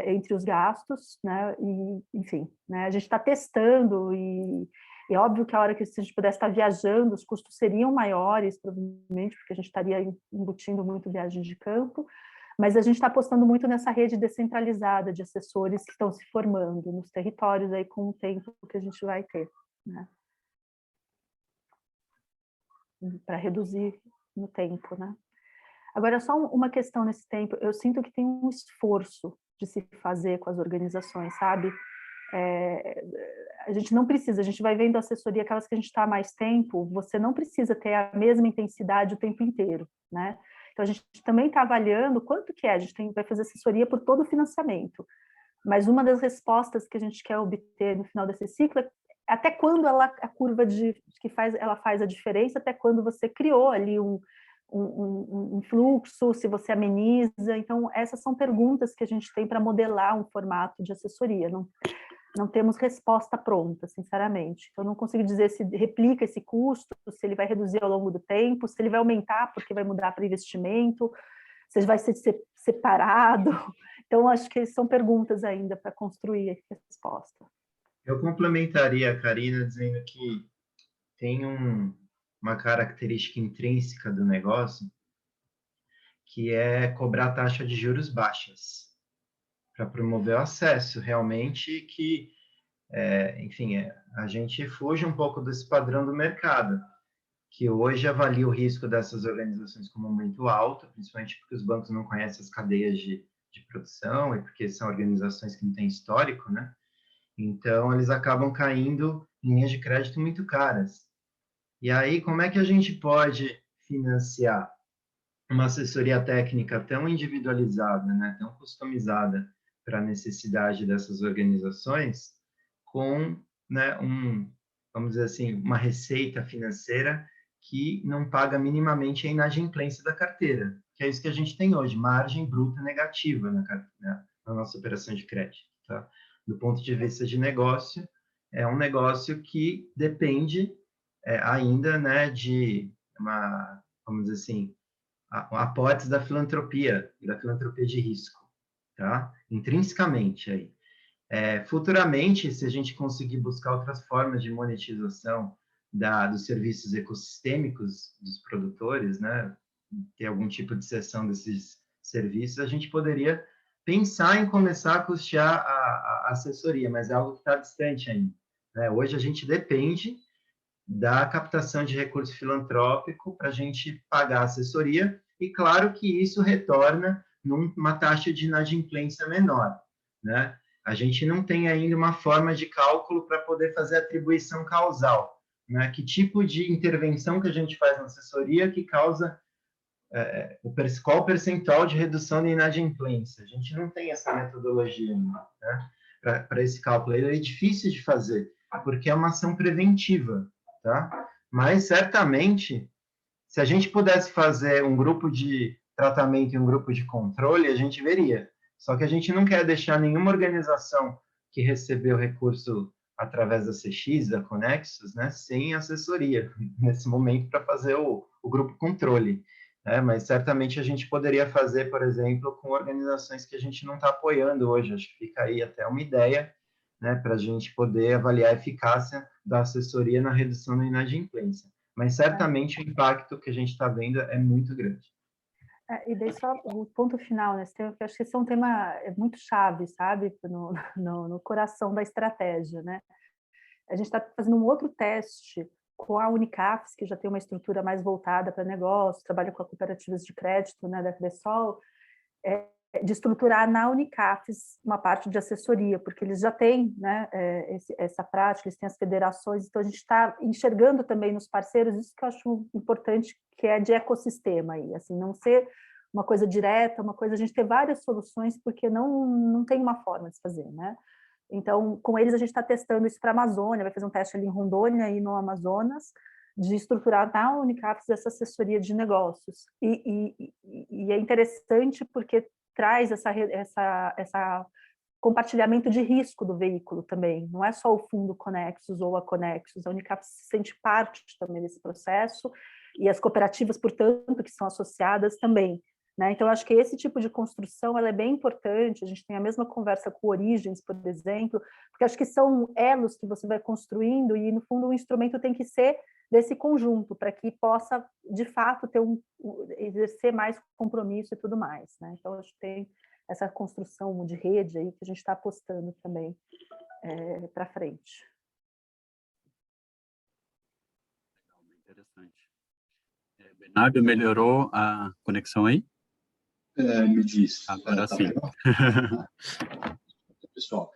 Entre os gastos, né? E, enfim, né? A gente está testando e é óbvio que a hora que se a gente pudesse estar viajando, os custos seriam maiores, provavelmente, porque a gente estaria embutindo muito viagem de campo, mas a gente está apostando muito nessa rede descentralizada de assessores que estão se formando nos territórios aí com o tempo que a gente vai ter, né? Para reduzir no tempo, né? Agora, só uma questão nesse tempo, eu sinto que tem um esforço de se fazer com as organizações, sabe? A gente não precisa, a gente vai vendo a assessoria, aquelas que a gente está há mais tempo, você não precisa ter a mesma intensidade o tempo inteiro, né? Então, a gente também está avaliando quanto que é, a gente vai fazer assessoria por todo o financiamento, mas uma das respostas que a gente quer obter no final desse ciclo é até quando a curva ela faz a diferença, até quando você criou ali um fluxo, se você ameniza. Então, essas são perguntas que a gente tem para modelar um formato de assessoria. Não temos resposta pronta, sinceramente. Então, não consigo dizer se replica esse custo, se ele vai reduzir ao longo do tempo, se ele vai aumentar porque vai mudar para investimento, se ele vai ser separado. Então, acho que são perguntas ainda para construir a resposta. Eu complementaria a Karina dizendo que tem uma característica intrínseca do negócio, que é cobrar taxa de juros baixas, para promover o acesso, realmente que, enfim, a gente fuge um pouco desse padrão do mercado, que hoje avalia o risco dessas organizações como muito alto, principalmente porque os bancos não conhecem as cadeias de produção e porque são organizações que não têm histórico, né? Então, eles acabam caindo em linhas de crédito muito caras. E aí, como é que a gente pode financiar uma assessoria técnica tão individualizada, né, tão customizada para a necessidade dessas organizações, com, né, vamos dizer assim, uma receita financeira que não paga minimamente a inadimplência da carteira, que é isso que a gente tem hoje, margem bruta negativa na nossa operação de crédito. Tá? Do ponto de vista de negócio, é um negócio que depende ainda, né, de vamos dizer assim, aportes da filantropia de risco, tá? Intrinsecamente aí. Futuramente, se a gente conseguir buscar outras formas de monetização dos serviços ecossistêmicos dos produtores, né, ter algum tipo de cessão desses serviços, a gente poderia pensar em começar a custear a assessoria, mas é algo que está distante ainda, né? Hoje a gente depende da captação de recurso filantrópico para a gente pagar a assessoria, e claro que isso retorna numa taxa de inadimplência menor, né? A gente não tem ainda uma forma de cálculo para poder fazer atribuição causal, né? Que tipo de intervenção que a gente faz na assessoria que causa qual o percentual de redução de inadimplência? A gente não tem essa metodologia ainda, né? Para esse cálculo. Ele é difícil de fazer, porque é uma ação preventiva, tá? Mas, certamente, se a gente pudesse fazer um grupo de tratamento e um grupo de controle, a gente veria. Só que a gente não quer deixar nenhuma organização que recebeu recurso através da CX, da Conexus, né, sem assessoria nesse momento para fazer o grupo controle. Mas certamente a gente poderia fazer, por exemplo, com organizações que a gente não está apoiando hoje. Acho que fica aí até uma ideia, né, para a gente poder avaliar a eficácia da assessoria na redução da inadimplência. Mas certamente o impacto que a gente está vendo é muito grande. E daí só o ponto final nesse tema, que eu acho que esse é um tema muito chave, sabe, no coração da estratégia, né? A gente está fazendo um outro teste com a Unicafs, que já tem uma estrutura mais voltada para negócio, trabalha com cooperativas de crédito, né, da Cresol, de estruturar na Unicafs uma parte de assessoria, porque eles já têm, né, essa prática, eles têm as federações, então a gente está enxergando também nos parceiros, isso que eu acho importante, que é de ecossistema aí, assim, não ser uma coisa direta, uma coisa, a gente ter várias soluções, porque não tem uma forma de se fazer, né? Então, com eles a gente está testando isso para a Amazônia, vai fazer um teste ali em Rondônia e no Amazonas, de estruturar na Unicafs essa assessoria de negócios. E é interessante porque traz essa compartilhamento de risco do veículo também. Não é só o fundo Conexus ou a Conexus, a Unicap se sente parte também desse processo, e as cooperativas, portanto, que são associadas também. Né? Então, acho que esse tipo de construção ela é bem importante. A gente tem a mesma conversa com Origens, por exemplo, porque acho que são elos que você vai construindo, e, no fundo, o instrumento tem que ser desse conjunto, para que possa, de fato, exercer mais compromisso e tudo mais. Né? Então, acho que tem essa construção de rede aí que a gente está apostando também para frente. Interessante. Bernardo, melhorou a conexão aí? Me diz. Agora sim. Pessoal,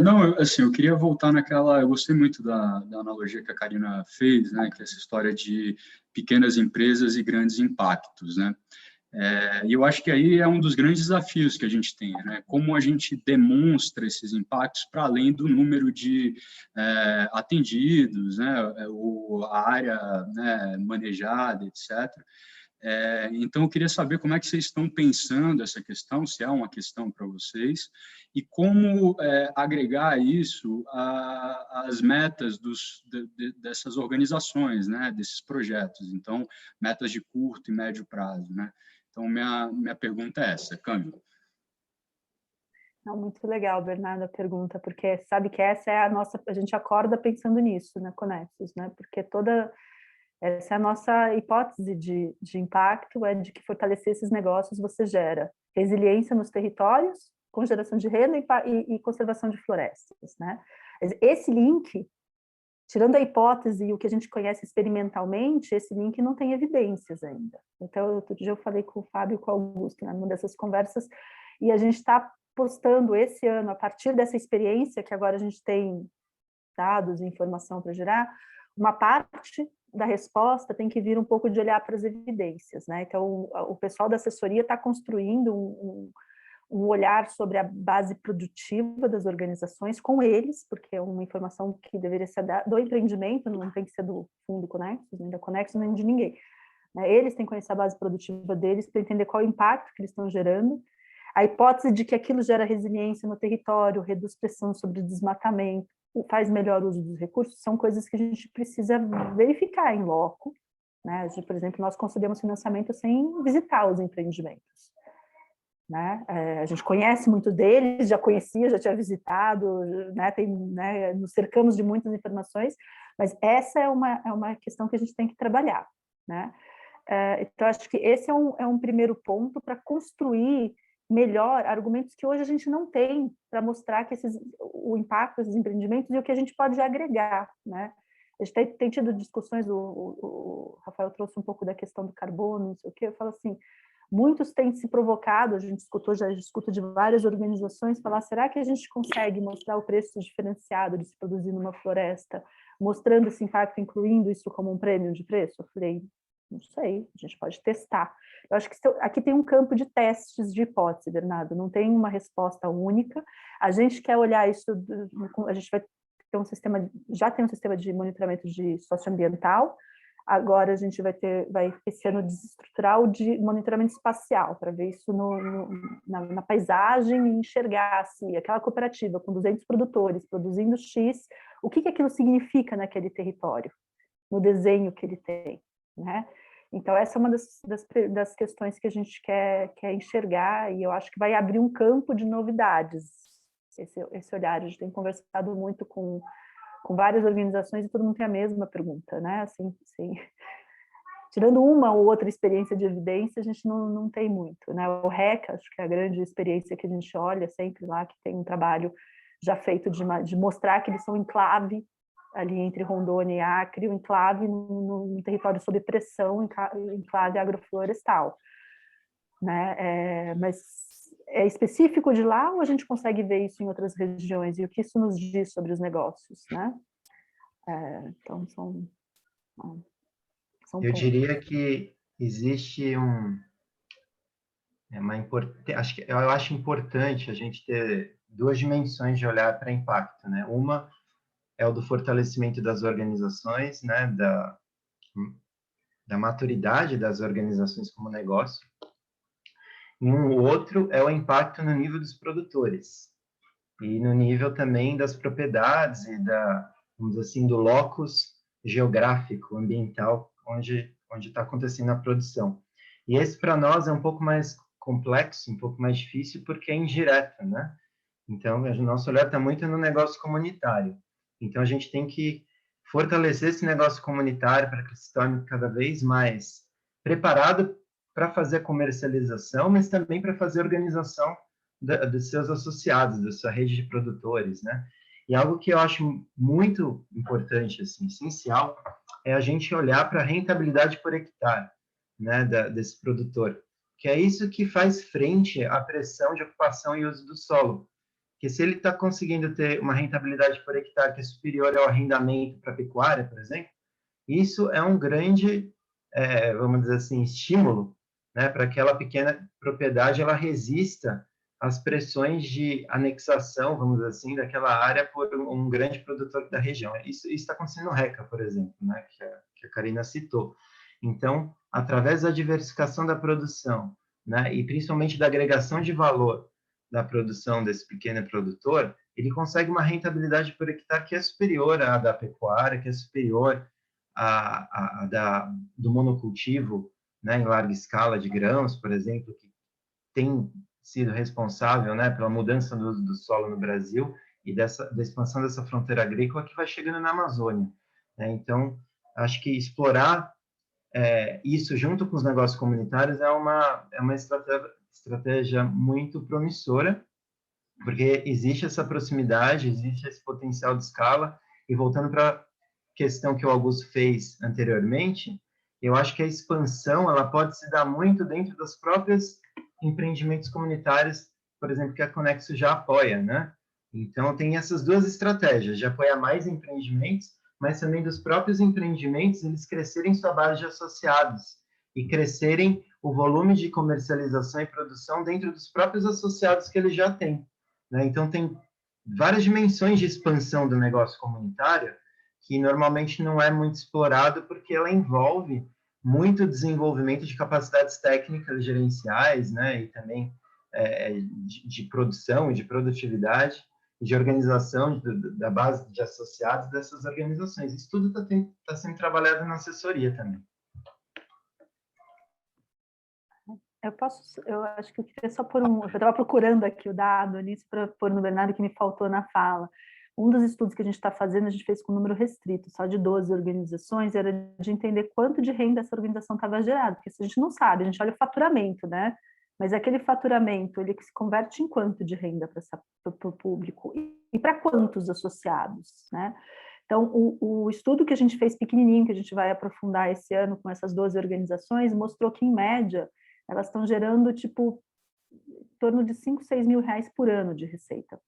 não, assim, eu queria voltar naquela... Eu gostei muito da analogia que a Karina fez, né, que é essa história de pequenas empresas e grandes impactos, né? E eu acho que aí é um dos grandes desafios que a gente tem, né? Como a gente demonstra esses impactos para além do número de atendidos, né? A área, né, manejada, etc. Então, eu queria saber como é que vocês estão pensando essa questão, se é uma questão para vocês, e como agregar isso às metas dessas organizações, né? Desses projetos. Então, metas de curto e médio prazo, né? Então, minha pergunta é essa, Cândido. Não, muito legal, Bernardo, a pergunta, porque sabe que essa é a gente acorda pensando nisso, né, Conexus, né, porque essa é a nossa hipótese de impacto, de que fortalecer esses negócios você gera resiliência nos territórios, com geração de renda e conservação de florestas, né. Esse link, tirando a hipótese e o que a gente conhece experimentalmente, esse link não tem evidências ainda. Então, outro dia eu falei com o Fábio e com o Augusto, né, numa dessas conversas, e a gente está postando esse ano, a partir dessa experiência, que agora a gente tem dados e informação para gerar, uma parte da resposta tem que vir um pouco de olhar para as evidências, né? Então, o pessoal da assessoria está construindo um olhar sobre a base produtiva das organizações com eles, porque é uma informação que deveria ser do empreendimento, não tem que ser do fundo Conexus, nem da Conexus, nem de ninguém. Eles têm que conhecer a base produtiva deles para entender qual é o impacto que eles estão gerando. A hipótese de que aquilo gera resiliência no território, reduz pressão sobre desmatamento, faz melhor uso dos recursos, são coisas que a gente precisa verificar em loco. Né? Por exemplo, nós concedemos financiamento sem visitar os empreendimentos. Né? A gente conhece muito deles, já conhecia, já tinha visitado, né? Nos cercamos de muitas informações, mas essa é uma questão que a gente tem que trabalhar. Né? Então, acho que esse é um primeiro ponto para construir melhor argumentos que hoje a gente não tem para mostrar que o impacto desses empreendimentos e o que a gente pode agregar. Né? A gente tem tido discussões, o Rafael trouxe um pouco da questão do carbono, não sei o quê, eu falo assim, muitos têm se provocado, já escuto de várias organizações falar, será que a gente consegue mostrar o preço diferenciado de se produzir numa floresta, mostrando esse impacto, incluindo isso como um prêmio de preço? Eu falei, não sei, a gente pode testar. Eu acho que aqui tem um campo de testes de hipótese, Bernardo, não tem uma resposta única. A gente quer olhar isso, a gente vai ter já tem um sistema de monitoramento socioambiental, agora a gente vai esse ano desestruturar o de monitoramento espacial, para ver isso na paisagem e enxergar assim, aquela cooperativa com 200 produtores produzindo X, o que aquilo significa naquele território, no desenho que ele tem. Né? Então, essa é uma das questões que a gente quer enxergar, e eu acho que vai abrir um campo de novidades, esse olhar. A gente tem conversado muito com várias organizações e todo mundo tem a mesma pergunta, né? Assim, tirando uma ou outra experiência de evidência, a gente não tem muito. Né? O REC, acho que é a grande experiência que a gente olha sempre lá, que tem um trabalho já feito de mostrar que eles são enclave, ali entre Rondônia e Acre, o enclave num território sob pressão, enclave agroflorestal. Né? Mas é específico de lá ou a gente consegue ver isso em outras regiões? E o que isso nos diz sobre os negócios? Né? Então, são eu diria que existe eu acho importante a gente ter duas dimensões de olhar para impacto. Né? Uma é o do fortalecimento das organizações, né, da maturidade das organizações como negócio. E o outro é o impacto no nível dos produtores. e no nível também das propriedades e vamos dizer assim, do locus geográfico, ambiental, onde está acontecendo a produção. E esse, para nós, é um pouco mais complexo, um pouco mais difícil, porque é indireto, né? Então, o nosso olhar está muito no negócio comunitário. Então, a gente tem que fortalecer esse negócio comunitário para que ele se torne cada vez mais preparado para fazer a comercialização, mas também para fazer a organização dos seus associados, da sua rede de produtores, né? E algo que eu acho muito importante, assim, essencial, é a gente olhar para a rentabilidade por hectare, né, desse produtor, que é isso que faz frente à pressão de ocupação e uso do solo. Porque se ele está conseguindo ter uma rentabilidade por hectare que é superior ao arrendamento para a pecuária, por exemplo, isso é um grande, vamos dizer assim, estímulo, né, para que aquela pequena propriedade ela resista às pressões de anexação, vamos dizer assim, daquela área por um grande produtor da região. Isso está acontecendo no RECA, por exemplo, né, que a Karina citou. Então, através da diversificação da produção, né, e principalmente da agregação de valor da produção desse pequeno produtor, ele consegue uma rentabilidade por hectare que é superior à da pecuária, que é superior do monocultivo, né, em larga escala de grãos, por exemplo, que tem sido responsável, né, pela mudança do uso do solo no Brasil e da expansão dessa fronteira agrícola que vai chegando na Amazônia, né? Então, acho que explorar isso junto com os negócios comunitários é uma estratégia muito promissora, porque existe essa proximidade, existe esse potencial de escala, e voltando para a questão que o Augusto fez anteriormente, eu acho que a expansão ela pode se dar muito dentro dos próprios empreendimentos comunitários, por exemplo, que a Conexo já apoia, né? Então, tem essas duas estratégias, de apoiar mais empreendimentos, mas também dos próprios empreendimentos, eles crescerem sua base de associados e crescerem o volume de comercialização e produção dentro dos próprios associados que eles já têm, né? Então, tem várias dimensões de expansão do negócio comunitário que normalmente não é muito explorado porque ela envolve muito desenvolvimento de capacidades técnicas gerenciais, né, e também de produção e de produtividade, e de organização da base de associados dessas organizações. Isso tudo está sendo trabalhado na assessoria também. Eu acho que eu queria só pôr eu estava procurando aqui o dado nisso para pôr no Bernardo que me faltou na fala. Um dos estudos que a gente está fazendo, a gente fez com um número restrito, só de 12 organizações, era de entender quanto de renda essa organização estava gerando, porque se a gente não sabe, a gente olha o faturamento, né? Mas aquele faturamento, ele se converte em quanto de renda para o público? E para quantos associados, né? Então, o estudo que a gente fez pequenininho, que a gente vai aprofundar esse ano com essas 12 organizações, mostrou que, em média, elas estão gerando, tipo, em torno de 5, 6 mil reais por ano de receita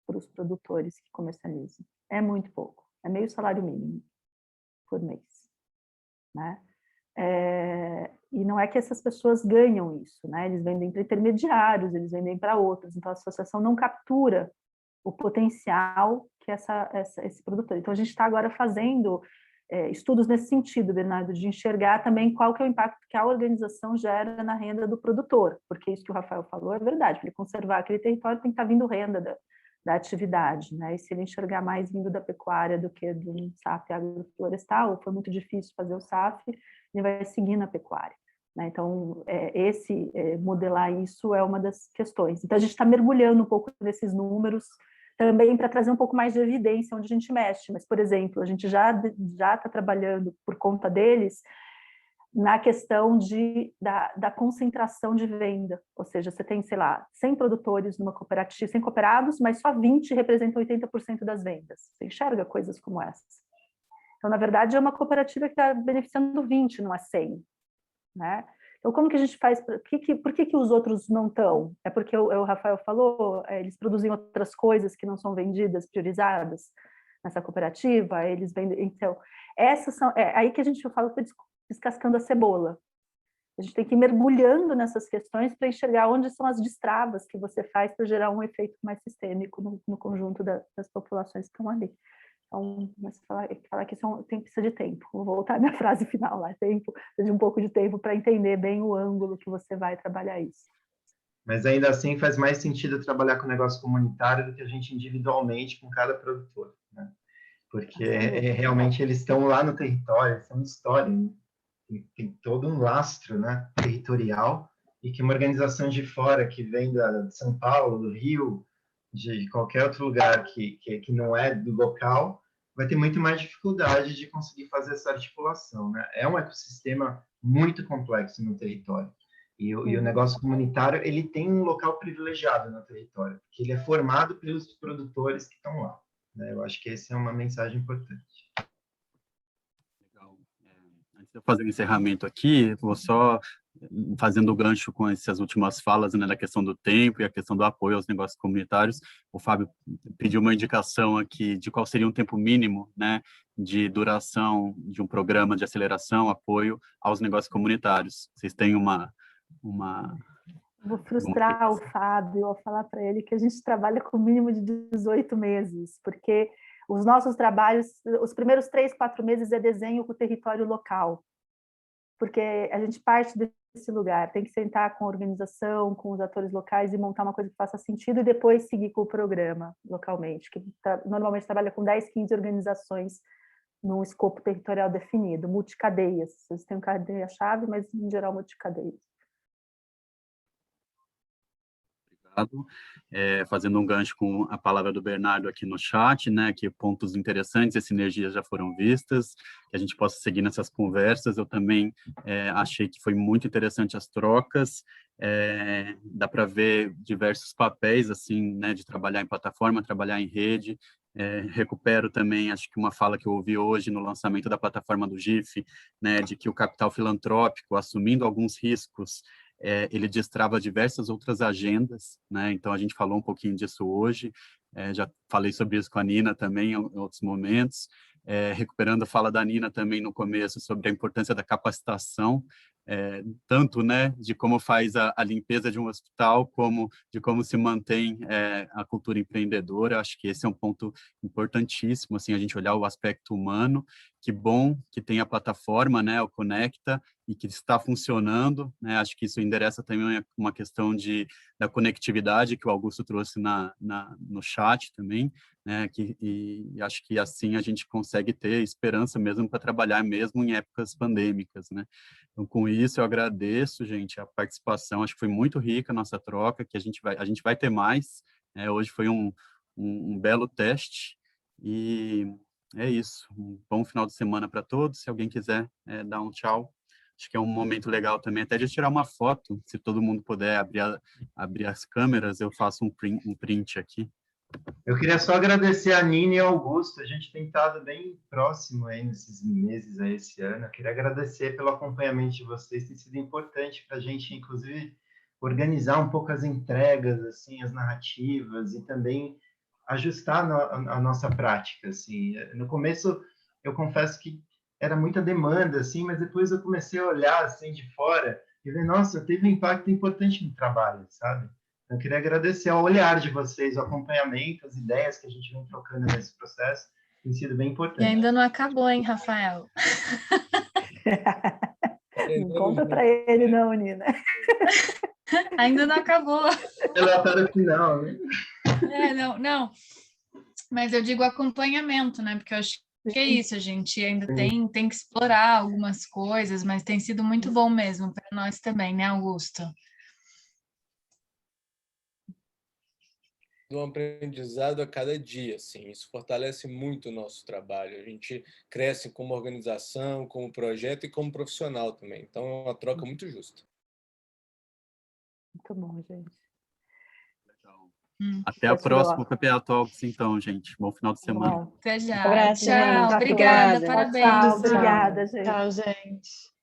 para os produtores que comercializam. É muito pouco, é meio salário mínimo por mês, né? E não é que essas pessoas ganham isso, né? Eles vendem para intermediários, eles vendem para outros, então a associação não captura o potencial que esse produtor. Então a gente está agora fazendo estudos nesse sentido, Bernardo, de enxergar também qual que é o impacto que a organização gera na renda do produtor, porque isso que o Rafael falou é verdade, para ele conservar aquele território tem que estar vindo renda da atividade, né? E se ele enxergar mais vindo da pecuária do que do SAF agroflorestal, ou for muito difícil fazer o SAF, ele vai seguir na pecuária, né? Então, modelar isso é uma das questões. Então, a gente está mergulhando um pouco nesses números, também para trazer um pouco mais de evidência onde a gente mexe, mas, por exemplo, a gente já está trabalhando por conta deles na questão da concentração de venda, ou seja, você tem, sei lá, 100 produtores numa cooperativa, 100 cooperados, mas só 20 representam 80% das vendas. Você enxerga coisas como essas. Então, na verdade, é uma cooperativa que está beneficiando 20, não é 100, né? Então, como que a gente faz? Por que os outros não estão? É porque o Rafael falou, eles produzem outras coisas que não são vendidas, priorizadas nessa cooperativa, eles vendem. Então, essas são. Aí que a gente fala, descascando a cebola. A gente tem que ir mergulhando nessas questões para enxergar onde são as destravas que você faz para gerar um efeito mais sistêmico no conjunto das populações que estão ali. Então, mas falar que isso precisa de tempo. Vou voltar à minha frase final lá. Precisa de um pouco de tempo para entender bem o ângulo que você vai trabalhar isso. mas ainda assim faz mais sentido trabalhar com negócio comunitário do que a gente individualmente com cada produtor, né? Porque realmente eles estão lá no território, eles são história, tem todo um lastro, né, territorial, e que uma organização de fora, que vem de São Paulo, do Rio, de qualquer outro lugar que não é do local, vai ter muito mais dificuldade de conseguir fazer essa articulação, né? É um ecossistema muito complexo no território. E o negócio comunitário, ele tem um local privilegiado no território, porque ele é formado pelos produtores que estão lá, né? Eu acho que essa é uma mensagem importante. Legal. Antes de eu fazer o encerramento aqui, vou só fazendo o gancho com essas últimas falas, né, da questão do tempo e a questão do apoio aos negócios comunitários. O Fábio pediu uma indicação aqui de qual seria um tempo mínimo, né, de duração de um programa de aceleração, apoio aos negócios comunitários. Vocês têm uma Vou frustrar o Fábio ao falar para ele que a gente trabalha com o mínimo de 18 meses, porque os nossos trabalhos, os primeiros 3, 4 meses é desenho com o território local, porque a gente parte desse lugar, tem que sentar com a organização, com os atores locais e montar uma coisa que faça sentido e depois seguir com o programa localmente, que normalmente trabalha com 10, 15 organizações num escopo territorial definido, multicadeias. Vocês têm um cadeia-chave, mas em geral multicadeias. Fazendo um gancho com a palavra do Bernardo aqui no chat, né, que pontos interessantes e sinergias já foram vistas, que a gente possa seguir nessas conversas. Eu também achei que foi muito interessante as trocas, dá para ver diversos papéis, assim, né, de trabalhar em plataforma, trabalhar em rede. Recupero também, acho que uma fala que eu ouvi hoje no lançamento da plataforma do GIF, né, de que o capital filantrópico, assumindo alguns riscos, ele destrava diversas outras agendas, né? Então a gente falou um pouquinho disso hoje, já falei sobre isso com a Nina também em outros momentos, recuperando a fala da Nina também no começo sobre a importância da capacitação, tanto, né, de como faz a limpeza de um hospital, como de como se mantém a cultura empreendedora. Acho que esse é um ponto importantíssimo, assim, a gente olhar o aspecto humano. Que bom que tem a plataforma, né, o Conecta, e que está funcionando, né? Acho que isso endereça também uma questão da conectividade que o Augusto trouxe no chat também, né? E acho que assim a gente consegue ter esperança mesmo para trabalhar mesmo em épocas pandêmicas, né? Então, com isso, eu agradeço, gente, a participação. Acho que foi muito rica a nossa troca, que a gente vai ter mais, né? Hoje foi um belo teste, e é isso. Um bom final de semana para todos. Se alguém quiser dar um tchau, acho que é um momento legal também, até de tirar uma foto. Se todo mundo puder abrir as câmeras, eu faço um print aqui. Eu queria só agradecer a Nina e ao Augusto. A gente tem estado bem próximo aí nesses meses, aí, esse ano. Eu queria agradecer pelo acompanhamento de vocês. Tem sido importante para a gente, inclusive, organizar um pouco as entregas, assim, as narrativas e também ajustar a nossa prática, assim. No começo, eu confesso que era muita demanda, assim, mas depois eu comecei a olhar, assim, de fora e ver, nossa, teve um impacto importante no trabalho, sabe? Eu queria agradecer ao olhar de vocês, o acompanhamento, as ideias que a gente vem trocando nesse processo, tem sido bem importante. E ainda não acabou, hein, Rafael? Não conta para ele, não, Nina. Ainda não acabou. Ela tá no final, né? Não. Mas eu digo acompanhamento, né? Porque eu acho que é isso, a gente ainda tem que explorar algumas coisas, mas tem sido muito bom mesmo para nós também, né, Augusto? Um aprendizado a cada dia, assim. Isso fortalece muito o nosso trabalho. A gente cresce como organização, como projeto e como profissional também. Então, é uma troca muito justa. Muito bom, gente. Até a próxima PPA Talks, então, gente. Bom final de semana. Bom, até já. Abraço, Tchau, gente. obrigada, Obrigada. parabéns. Tchau, obrigada, gente. Tchau, gente.